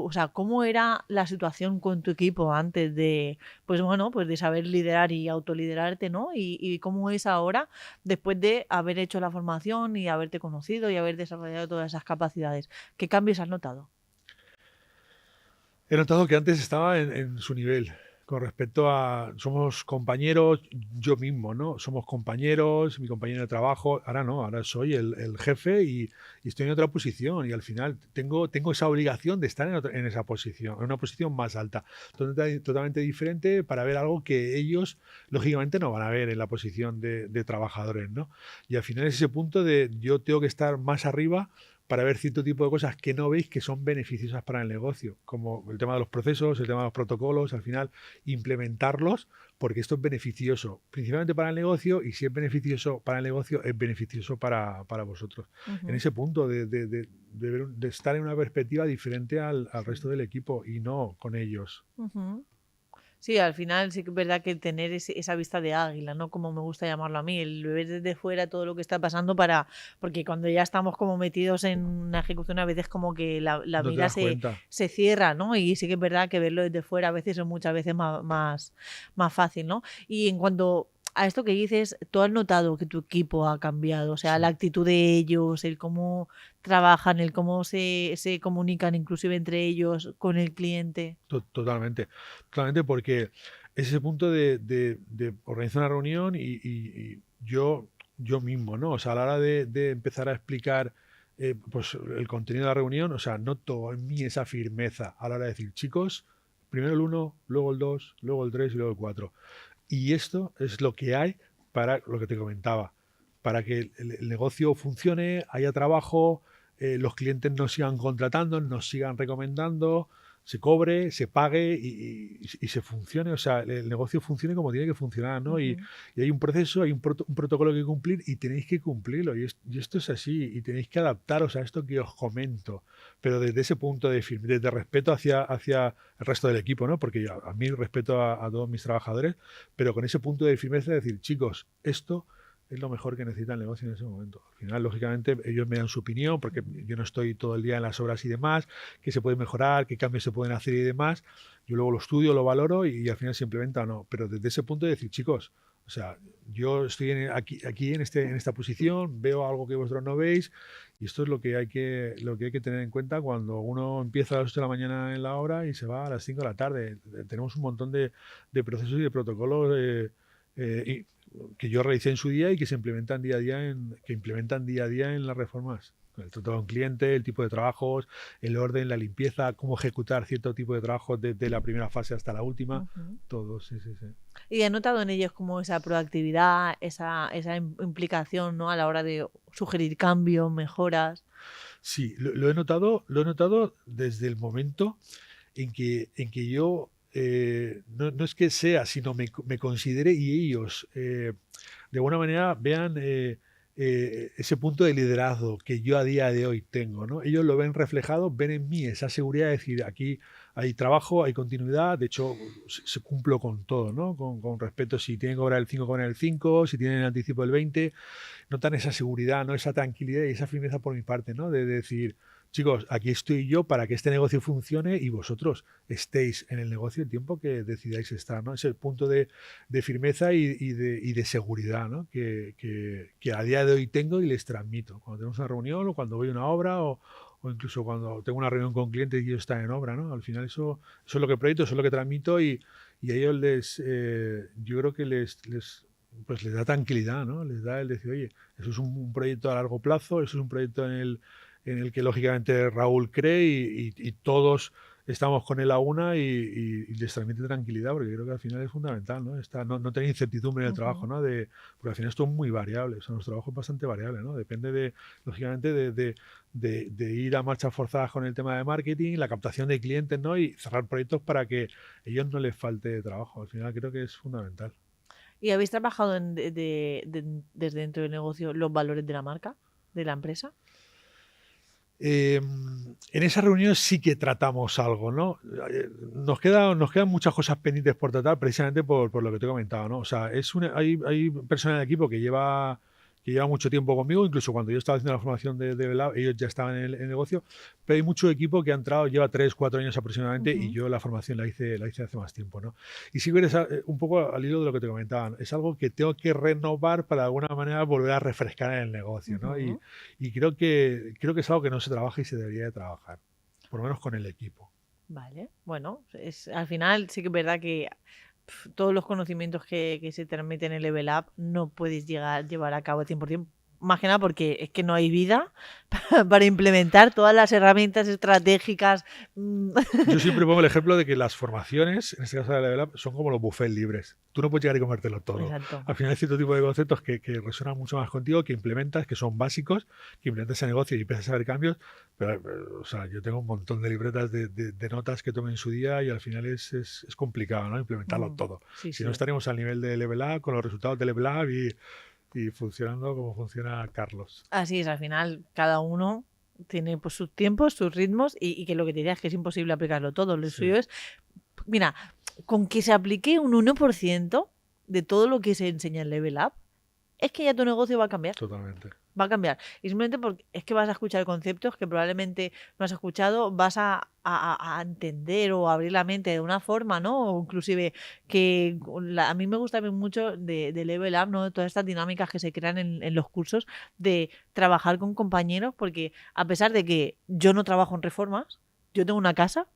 o sea, cómo era la situación con tu equipo antes de, pues bueno, pues de saber liderar y autoliderarte, ¿no? Y cómo es ahora, después de haber hecho la formación y haberte conocido y haber desarrollado todas esas capacidades. ¿Qué cambios has notado? He notado que antes estaba en su nivel con respecto a somos compañeros, yo mismo, ¿no? Somos compañeros, mi compañero de trabajo. Ahora no, ahora soy el jefe y estoy en otra posición y al final tengo esa obligación de estar en esa posición, en una posición más alta, totalmente diferente para ver algo que ellos, lógicamente, no van a ver en la posición de trabajadores, ¿no? Y al final es ese punto de yo tengo que estar más arriba para ver cierto tipo de cosas que no veis que son beneficiosas para el negocio, como el tema de los procesos, el tema de los protocolos, al final implementarlos, porque esto es beneficioso, principalmente para el negocio, y si es beneficioso para el negocio, es beneficioso para vosotros. En ese punto de estar en una perspectiva diferente al resto del equipo y no con ellos. Sí, al final sí que es verdad que tener esa vista de águila, ¿no? Como me gusta llamarlo a mí, el ver desde fuera todo lo que está pasando porque cuando ya estamos como metidos en una ejecución a veces como que la No te mira das cuenta. se cierra, ¿no? Y sí que es verdad que verlo desde fuera a veces es muchas veces más fácil, ¿no? Y en cuanto a esto que dices, ¿tú has notado que tu equipo ha cambiado? O sea, la Sí. actitud de ellos, el cómo trabajan, el cómo se comunican inclusive entre ellos con el cliente. Totalmente, totalmente, porque es ese punto de organizar una reunión y yo mismo, ¿no? O sea, a la hora de empezar a explicar pues el contenido de la reunión, o sea, noto en mí esa firmeza a la hora de decir, chicos, primero el uno, luego el 2, luego el 3 y luego el 4. Y esto es lo que hay para lo que te comentaba, para que el negocio funcione, haya trabajo, los clientes nos sigan contratando, nos sigan recomendando, se cobre, se pague y se funcione, o sea, el negocio funcione como tiene que funcionar, ¿no? Y hay un proceso, hay un protocolo que cumplir y tenéis que cumplirlo. Y esto es así, y tenéis que adaptaros a esto que os comento, pero desde ese punto de respeto hacia el resto del equipo, ¿no? Porque a mí respeto a todos mis trabajadores, pero con ese punto de firmeza de decir, chicos, esto es lo mejor que necesita el negocio en ese momento. Al final, lógicamente, ellos me dan su opinión, porque yo no estoy todo el día en las obras y demás, qué se puede mejorar, qué cambios se pueden hacer y demás. Yo luego lo estudio, lo valoro y al final se implementa o no. Pero desde ese punto de decir, chicos, o sea, yo estoy aquí en esta posición, veo algo que vosotros no veis y esto es lo que hay que tener en cuenta cuando uno empieza a las 8 de la mañana en la obra y se va a las 5 de la tarde. Tenemos un montón de procesos y de protocolos que yo realicé en su día y que se implementan día a día en las reformas. El trato con cliente, el tipo de trabajos, el orden, la limpieza, cómo ejecutar cierto tipo de trabajos desde la primera fase hasta la última, todo, sí. ¿Y he notado en ellos como esa proactividad, esa implicación, ¿no? A la hora de sugerir cambios, mejoras? Sí, lo he notado desde el momento en que yo no es que sea, sino me considere y ellos de alguna manera vean ese punto de liderazgo que yo a día de hoy tengo, ¿no? Ellos lo ven reflejado, ven en mí esa seguridad de decir, aquí hay trabajo, hay continuidad, de hecho se cumplo con todo, ¿no? Con respecto, si tienen que cobrar el 5, cobran el 5, si tienen el anticipo el 20, notan esa seguridad, ¿no? Esa tranquilidad y esa firmeza por mi parte, ¿no? De decir, chicos, aquí estoy yo para que este negocio funcione y vosotros estéis en el negocio el tiempo que decidáis estar, ¿no? Ese punto de firmeza y de seguridad, ¿no? Que a día de hoy tengo y les transmito. Cuando tenemos una reunión o cuando voy a una obra o incluso cuando tengo una reunión con clientes y ellos están en obra, ¿no? Al final eso es lo que proyecto, eso es lo que transmito y a ellos yo creo que les da tranquilidad, ¿no? Les da el decir, oye, eso es un proyecto a largo plazo, eso es un proyecto en el que lógicamente Raúl cree y todos estamos con él a una y les transmite tranquilidad, porque creo que al final es fundamental, ¿no? No tener incertidumbre en el trabajo, ¿no? Porque al final esto es muy variable, o sea, nuestro trabajo es bastante variable, ¿no? Depende lógicamente, de ir a marchas forzadas con el tema de marketing, la captación de clientes, ¿no? Y cerrar proyectos para que a ellos no les falte trabajo. Al final creo que es fundamental. ¿Y habéis trabajado desde dentro del negocio los valores de la marca, de la empresa? En esa reunión sí que tratamos algo, ¿no? Nos quedan muchas cosas pendientes por tratar precisamente por lo que te he comentado, ¿no? O sea, hay personas en el equipo que lleva mucho tiempo conmigo, incluso cuando yo estaba haciendo la formación de Level Up, ellos ya estaban en el negocio, pero hay mucho equipo que ha entrado, lleva 3, 4 años aproximadamente y yo la formación la hice hace más tiempo, ¿no? Y sí que eres un poco al hilo de lo que te comentaban, es algo que tengo que renovar para de alguna manera volver a refrescar en el negocio, ¿no? Y creo que es algo que no se trabaja y se debería de trabajar, por lo menos con el equipo. Vale, bueno, al final sí que es verdad que todos los conocimientos que se transmiten en el Level Up no puedes llevar a cabo al 100%, más que nada porque es que no hay vida para implementar todas las herramientas estratégicas. Yo siempre pongo el ejemplo de que las formaciones, en este caso de la Level Up, son como los buffets libres. Tú no puedes llegar y comértelo todo. Exacto. Al final hay cierto tipo de conceptos que resuenan mucho más contigo, que implementas, que son básicos, que implementas ese negocio y empiezas a ver cambios. Pero o sea, yo tengo un montón de libretas de notas que tomé en su día y al final es complicado, ¿no? Implementarlo todo. Si no, estaremos al nivel de Level Up, con los resultados de Level Up y funcionando como funciona Carlos. Así es, al final cada uno tiene pues sus tiempos, sus ritmos y que lo que te diría es que es imposible aplicarlo todo. Lo suyo es, mira, con que se aplique un 1% de todo lo que se enseña en Level Up, es que ya tu negocio va a cambiar. Totalmente. Va a cambiar. Y simplemente porque es que vas a escuchar conceptos que probablemente no has escuchado, vas a entender o abrir la mente de una forma, ¿no? O inclusive que a mí me gusta mucho de Level Up, ¿no? Todas estas dinámicas que se crean en los cursos de trabajar con compañeros, porque a pesar de que yo no trabajo en reformas, yo tengo una casa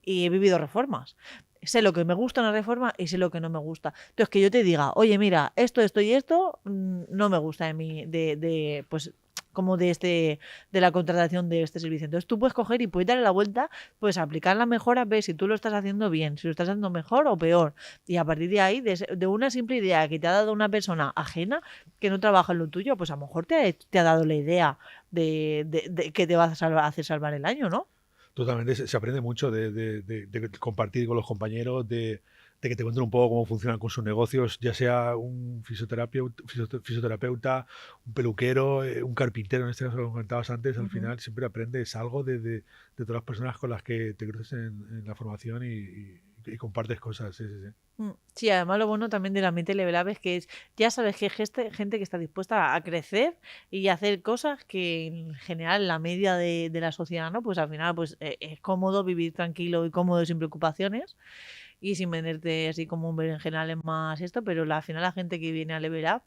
y he vivido reformas. Sé lo que me gusta en la reforma y sé lo que no me gusta. Entonces, que yo te diga, oye, mira, esto y esto no me gusta de mí, pues como de la contratación de este servicio. Entonces, tú puedes coger y puedes darle la vuelta, puedes aplicar las mejoras, ver si tú lo estás haciendo bien, si lo estás haciendo mejor o peor. Y a partir de ahí, de una simple idea que te ha dado una persona ajena que no trabaja en lo tuyo, pues a lo mejor te ha dado la idea de que te va a hacer salvar el año, ¿no? Totalmente, se aprende mucho de compartir con los compañeros, de que te cuenten un poco cómo funcionan con sus negocios, ya sea un fisioterapeuta, un peluquero, un carpintero, en este caso lo comentabas antes, al Ujú. final siempre aprendes algo de todas las personas con las que te cruces en la formación y compartes cosas. Sí, sí, sí. Sí, además lo bueno también del ambiente Level Up es que ya sabes que hay gente que está dispuesta a crecer y a hacer cosas que en general la media de la sociedad, ¿no? Pues al final pues es cómodo vivir tranquilo y cómodo sin preocupaciones y sin venderte así como un berenjenal en más esto, pero al final la gente que viene a Level Up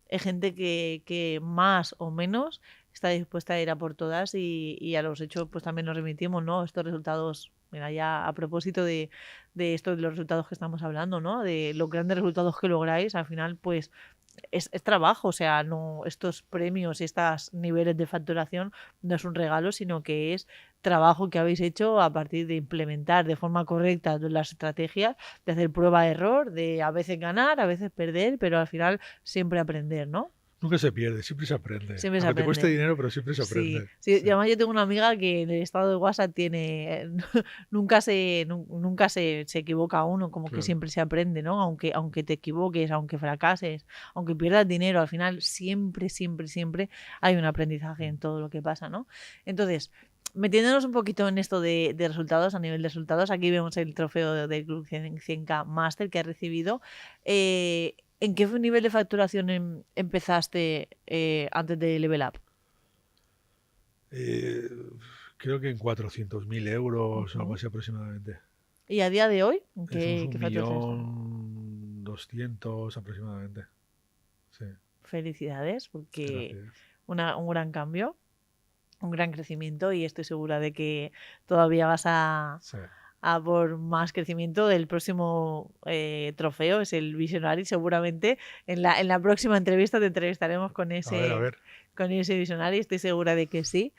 es gente que más o menos está dispuesta a ir a por todas y a los hechos pues también nos remitimos, ¿no? Estos resultados, mira, ya a propósito de esto, de los resultados que estamos hablando, ¿no? De los grandes resultados que lográis, al final pues es trabajo, o sea, no estos premios y estos niveles de facturación no es un regalo, sino que es trabajo que habéis hecho a partir de implementar de forma correcta las estrategias, de hacer prueba-error, de a veces ganar, a veces perder, pero al final siempre aprender, ¿no? Nunca se pierde, siempre se aprende. Siempre se Aunque te cueste aprende. dinero, pero siempre se Sí, aprende. sí, y Sí. además yo tengo una amiga que en el estado de WhatsApp tiene, nunca se equivoca uno, como que Claro. siempre se aprende, ¿no? Aunque te equivoques, aunque fracases, aunque pierdas dinero, al final siempre, siempre, siempre hay un aprendizaje en todo lo que pasa, ¿no? Entonces, metiéndonos un poquito en esto de resultados, a nivel de resultados, aquí vemos el trofeo del Club 100K Master que ha recibido. ¿En qué nivel de facturación empezaste antes de Level Up? Eh, Creo que en 400.000 euros o algo Ujú. así aproximadamente. ¿Y a día de hoy? Somos ¿Qué un facturación está? millón doscientos aproximadamente. Sí, Felicidades, porque gracias. un gran cambio, un gran crecimiento y estoy segura de que todavía vas Sí. a por más crecimiento. El próximo trofeo es el Visionary, seguramente. En la próxima entrevista te entrevistaremos A ver, a ver. con ese Visionary, estoy segura de que sí.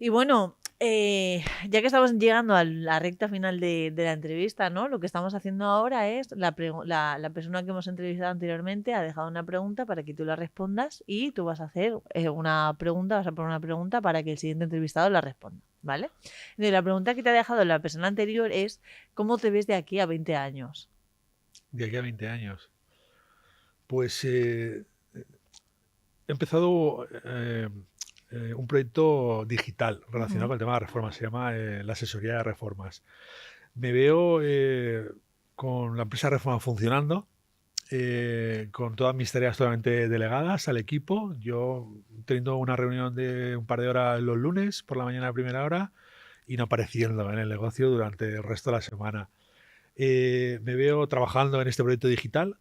Y bueno, ya que estamos llegando a la recta final de la entrevista, ¿no? Lo que estamos haciendo ahora es la persona que hemos entrevistado anteriormente ha dejado una pregunta para que tú la respondas y tú vas a hacer una pregunta, vas a poner una pregunta para que el siguiente entrevistado la responda, ¿vale? Entonces, la pregunta que te ha dejado la persona anterior es ¿cómo te ves de aquí a 20 años? De aquí a 20 años. Pues he empezado un proyecto digital relacionado Ujú. con el tema de reformas. Se llama la asesoría de reformas. Me veo con la empresa de reforma funcionando, con todas mis tareas totalmente delegadas al equipo. Yo teniendo una reunión de un par de horas los lunes por la mañana a primera hora y no apareciendo en el negocio durante el resto de la semana. Me veo trabajando en este proyecto digital.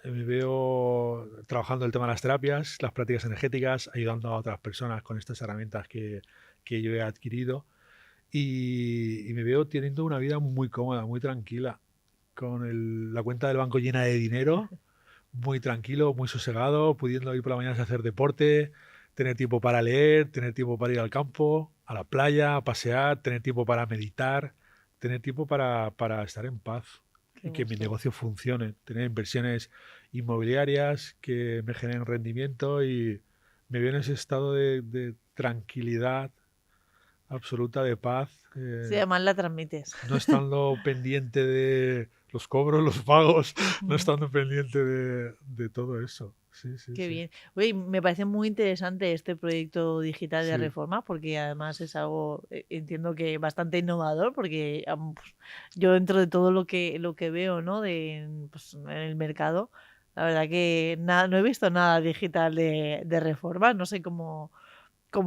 Me veo trabajando el tema de las terapias, las prácticas energéticas, ayudando a otras personas con estas herramientas que yo he adquirido. Y me veo teniendo una vida muy cómoda, muy tranquila, con la cuenta del banco llena de dinero, muy tranquilo, muy sosegado, pudiendo ir por la mañana a hacer deporte, tener tiempo para leer, tener tiempo para ir al campo, a la playa, a pasear, tener tiempo para meditar, tener tiempo para estar en paz Qué y que mi gusto. negocio funcione, tener inversiones inmobiliarias que me generen rendimiento y me veo en ese estado de tranquilidad absoluta, de paz. Sí, además la transmites. No estando pendiente de los cobros, los pagos, no Ujú. estando pendiente de todo eso. Sí, sí, Qué sí. bien. Oye, me parece muy interesante este proyecto digital de Sí, reforma porque además es algo, entiendo que bastante innovador porque pues, yo dentro de todo lo que veo, ¿no? Pues, en el mercado, la verdad que nada, no he visto nada digital de reforma, no sé cómo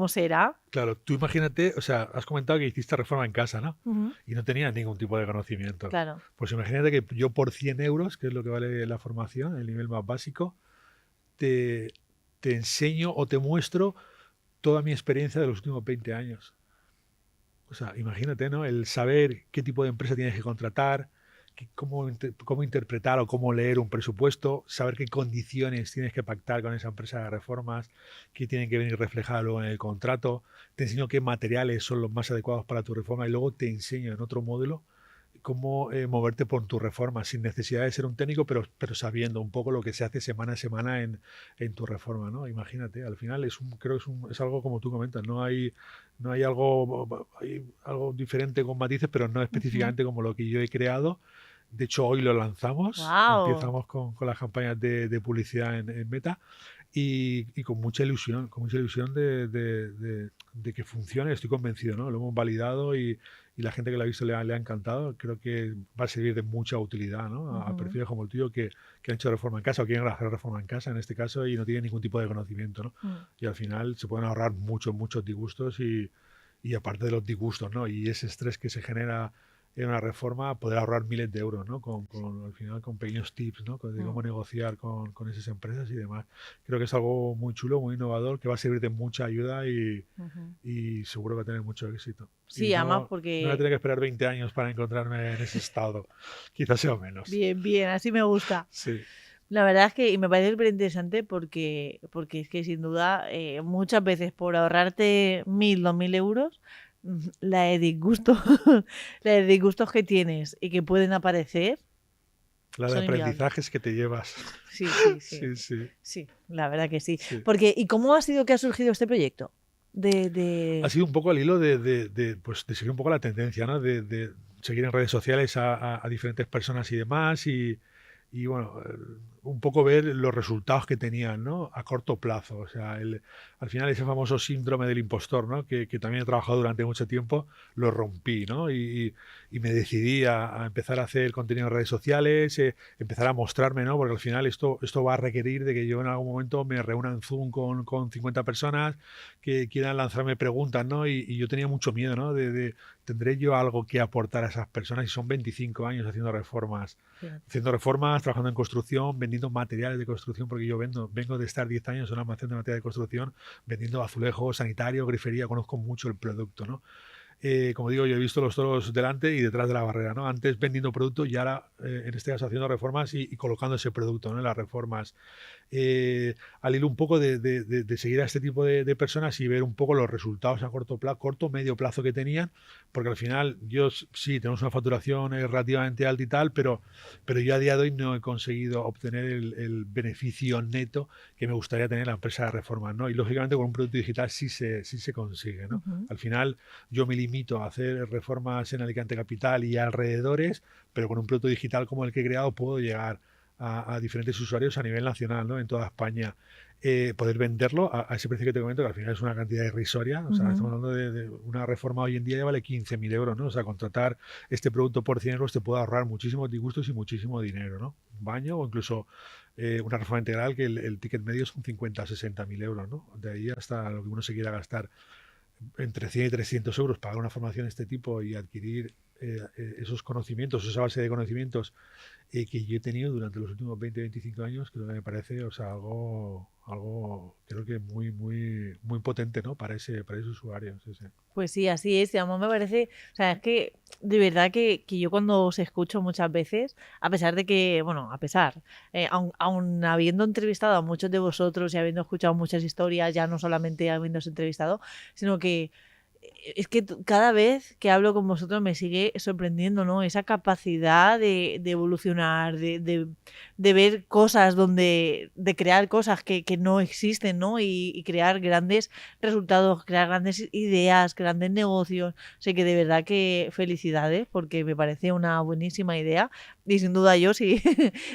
será. claro, tú imagínate, o sea, has comentado que hiciste reforma en casa, ¿no? Ujú. Y no tenías ningún tipo de conocimiento. Claro. Pues imagínate que yo por 100 euros, que es lo que vale la formación, el nivel más básico, te, te enseño o te muestro toda mi experiencia de los últimos 20 años. O sea, imagínate, ¿no? El saber qué tipo de empresa tienes que contratar, cómo interpretar o cómo leer un presupuesto, saber qué condiciones tienes que pactar con esa empresa de reformas, que tienen que venir reflejadas luego en el contrato. Te enseño qué materiales son los más adecuados para tu reforma y luego te enseño en otro módulo moverte por tu reforma sin necesidad de ser un técnico, pero sabiendo un poco lo que se hace semana a semana en tu reforma, ¿no? Imagínate, al final creo que es algo como tú comentas, no hay algo diferente con matices, pero no Ujú. específicamente como lo que yo he creado. De hecho, hoy lo lanzamos, Wow. empezamos con las campañas de publicidad en Meta y con mucha ilusión de que funcione, estoy convencido, ¿no? Lo hemos validado y la gente que lo ha visto le ha encantado. Creo que va a servir de mucha utilidad, ¿no? A Ujú. perfiles como el tuyo que han hecho reforma en casa o quieren hacer reforma en casa en este caso y no tienen ningún tipo de conocimiento, ¿no? Mm. Y al final se pueden ahorrar muchos disgustos y aparte de los disgustos, ¿no? Y ese estrés que se genera en una reforma, poder ahorrar miles de euros, ¿no? Al final con pequeños tips, ¿no? De Mm. cómo negociar con esas empresas y demás. Creo que es algo muy chulo, muy innovador, que va a servir de mucha ayuda Ujú. y seguro que va a tener mucho éxito. Y Sí, además no voy a porque tener que esperar 20 años para encontrarme en ese estado, quizás sea menos. bien, bien, así me gusta. Sí, La verdad es que y me parece súper interesante porque es que sin duda muchas veces por ahorrarte 1.000, 2.000 euros, la de disgustos, la de disgustos que tienes y que pueden aparecer la de son inviables. aprendizajes que te llevas. Sí, sí, sí, Sí, sí, sí, la verdad que sí. sí. Porque, ¿y cómo ha sido que ha surgido este proyecto? Ha De... sido un poco al hilo pues, de seguir un poco la tendencia, ¿no? De seguir en redes sociales a diferentes personas y demás y bueno, un poco ver los resultados que tenían, ¿no? A corto plazo. O sea, al final ese famoso síndrome del impostor, ¿no? Que también he trabajado durante mucho tiempo, lo rompí, ¿no? Y me decidí a empezar a hacer contenido en redes sociales, empezar a mostrarme, ¿no? Porque al final esto va a requerir de que yo en algún momento me reúna en Zoom con 50 personas que quieran lanzarme preguntas, ¿no? Y yo tenía mucho miedo, ¿no? ¿Tendré yo algo que aportar a esas personas? Y son 25 años Fíjate. haciendo reformas, trabajando en construcción, vendiendo materiales de construcción, porque yo vengo de estar 10 años en una almacén de materiales de construcción, vendiendo azulejos, sanitario, grifería, conozco mucho el producto, ¿no? Como digo, yo he visto los toros delante y detrás de la barrera, ¿no? Antes vendiendo producto y ahora, en este caso, haciendo reformas y colocando ese producto, ¿no? En las reformas. Al hilo un poco de seguir a este tipo de personas y ver un poco los resultados a corto, medio plazo que tenían, porque al final sí, tenemos una facturación relativamente alta y tal, pero yo a día de hoy no he conseguido obtener el beneficio neto que me gustaría tener la empresa de reformas, ¿no? Y lógicamente con un producto digital sí se consigue, ¿no? Ujú. Al final yo me limito a hacer reformas en Alicante Capital y alrededores, pero con un producto digital como el que he creado puedo llegar a diferentes usuarios a nivel nacional, ¿no? En toda España. Poder venderlo a ese precio que te comento, que al final es una cantidad irrisoria. O sea, Ujú. estamos hablando de una reforma hoy en día ya vale 15.000 euros, ¿no? O sea, contratar este producto por 100 euros te puede ahorrar muchísimos disgustos y muchísimo dinero, ¿no? Un baño o incluso una reforma integral que el ticket medio son 50 60 mil euros, ¿no? De ahí hasta lo que uno se quiera gastar entre 100 y 300 euros pagar una formación de este tipo y adquirir esos conocimientos, esa base de conocimientos que yo he tenido durante los últimos 20 25 años, creo que me parece, o sea, algo creo que muy potente, ¿no? Para ese usuario. Sí, sí. Pues sí, así es. Y además me parece, o sea, es que de verdad que yo cuando os escucho muchas veces, a pesar de que, bueno, a pesar, aun habiendo entrevistado a muchos de vosotros y habiendo escuchado muchas historias, ya no solamente habiéndose entrevistado, sino que es que cada vez que hablo con vosotros me sigue sorprendiendo, ¿no? Esa capacidad de evolucionar, de ver cosas de crear cosas que no existen, ¿no? Y crear grandes resultados, crear grandes ideas, grandes negocios. Sé que de verdad que felicidades, porque me parece una buenísima idea. Y sin duda yo, si,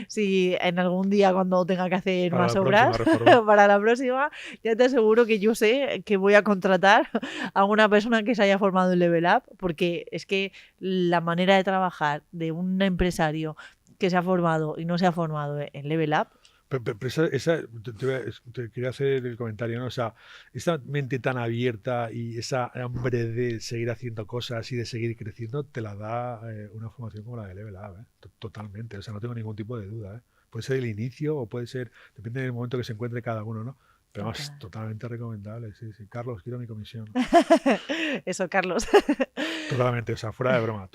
si en algún día cuando tenga que hacer Para más la próxima obras, reforma. para la próxima, ya te aseguro que yo sé que voy a contratar a una persona que se haya formado en Level Up, porque es que la manera de trabajar de un empresario que se ha formado y no se ha formado en Level Up. Pero te quería hacer el comentario, ¿no? O sea, esa mente tan abierta y esa hambre de seguir haciendo cosas y de seguir creciendo, te la da una formación como la de Level Up, ¿eh? Totalmente, o sea, no tengo ningún tipo de duda, ¿eh? Puede ser el inicio o puede ser, depende del momento que se encuentre cada uno, ¿no? Pero es Total. totalmente recomendable, sí, sí. Carlos, quiero mi comisión. Eso, Carlos. Totalmente, o sea, fuera de broma.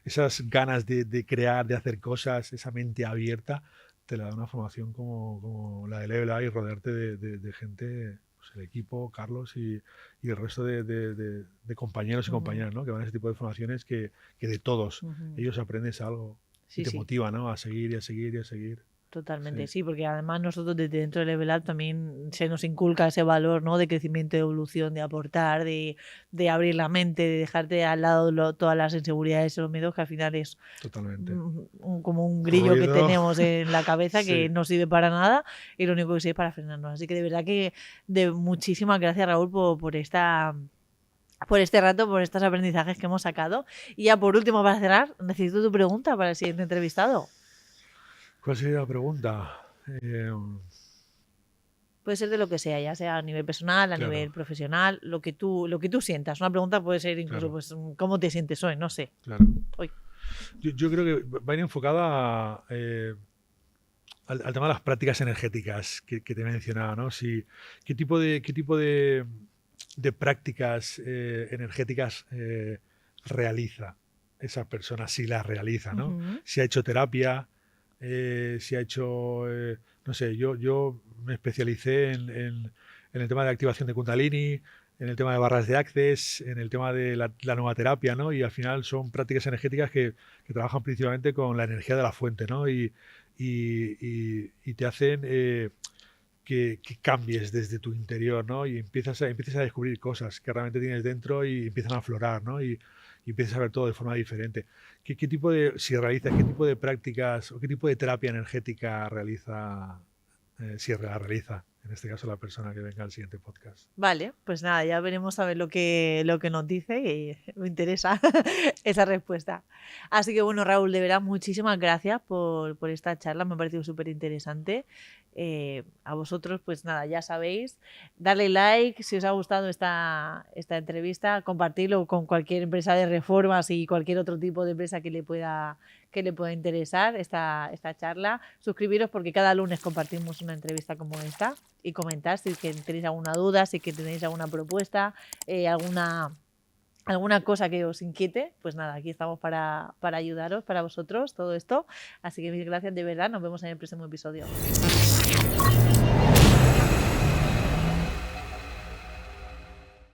Esas ganas de crear, de hacer cosas, esa mente abierta, te la da una formación como la de Level A y rodearte de gente, o pues, el equipo, Carlos y el resto de compañeros y compañeras, ¿no? Que van a ese tipo de formaciones que de todos ellos aprendes algo y te motiva, ¿no? A seguir y a seguir y a seguir. Totalmente, sí, porque además nosotros desde dentro de Level Up también se nos inculca ese valor, ¿no? De crecimiento, de evolución, de aportar, de abrir la mente, de dejarte al lado todas las inseguridades y los miedos, que al final es como un grillo que tenemos en la cabeza que no sirve para nada y lo único que sirve es para frenarnos. Así que de verdad que muchísimas gracias, Raúl, por este rato, por estos aprendizajes que hemos sacado. Y ya por último, para cerrar, necesito tu pregunta para el siguiente entrevistado. ¿Cuál sería la pregunta? Puede ser de lo que sea, ya sea a nivel personal, a nivel profesional, lo que tú sientas. Una pregunta puede ser incluso, pues, ¿cómo te sientes hoy? No sé. Claro. Hoy. Yo creo que va a ir enfocada al tema de las prácticas energéticas que te mencionaba, ¿no? ¿Qué tipo de prácticas energéticas realiza esa persona? Si las realiza, ¿no? Si ha hecho terapia, si ha hecho, no sé, yo me especialicé en el tema de activación de Kundalini, en el tema de barras de Access, en el tema de la nueva terapia, ¿no? Y al final son prácticas energéticas que trabajan principalmente con la energía de la fuente, ¿no? Y te hacen que cambies desde tu interior, ¿no? Y empieces a descubrir cosas que realmente tienes dentro y empiezan a aflorar, ¿no? Y empiezas a ver todo de forma diferente. ¿Qué tipo de prácticas o qué tipo de terapia energética realiza, si la realiza, en este caso, la persona que venga al siguiente podcast? Vale, pues nada, ya veremos a ver lo que nos dice y me interesa esa respuesta. Así que bueno, Raúl, de verdad, muchísimas gracias por esta charla, me ha parecido súper interesante. A vosotros, pues nada, ya sabéis, darle like si os ha gustado esta entrevista, compartirlo con cualquier empresa de reformas y cualquier otro tipo de empresa que le pueda interesar esta charla. Suscribiros porque cada lunes compartimos una entrevista como esta y comentar si tenéis alguna duda, si tenéis alguna propuesta, alguna cosa que os inquiete, pues nada, aquí estamos para ayudaros, para vosotros, todo esto. Así que mil gracias de verdad, nos vemos en el próximo episodio.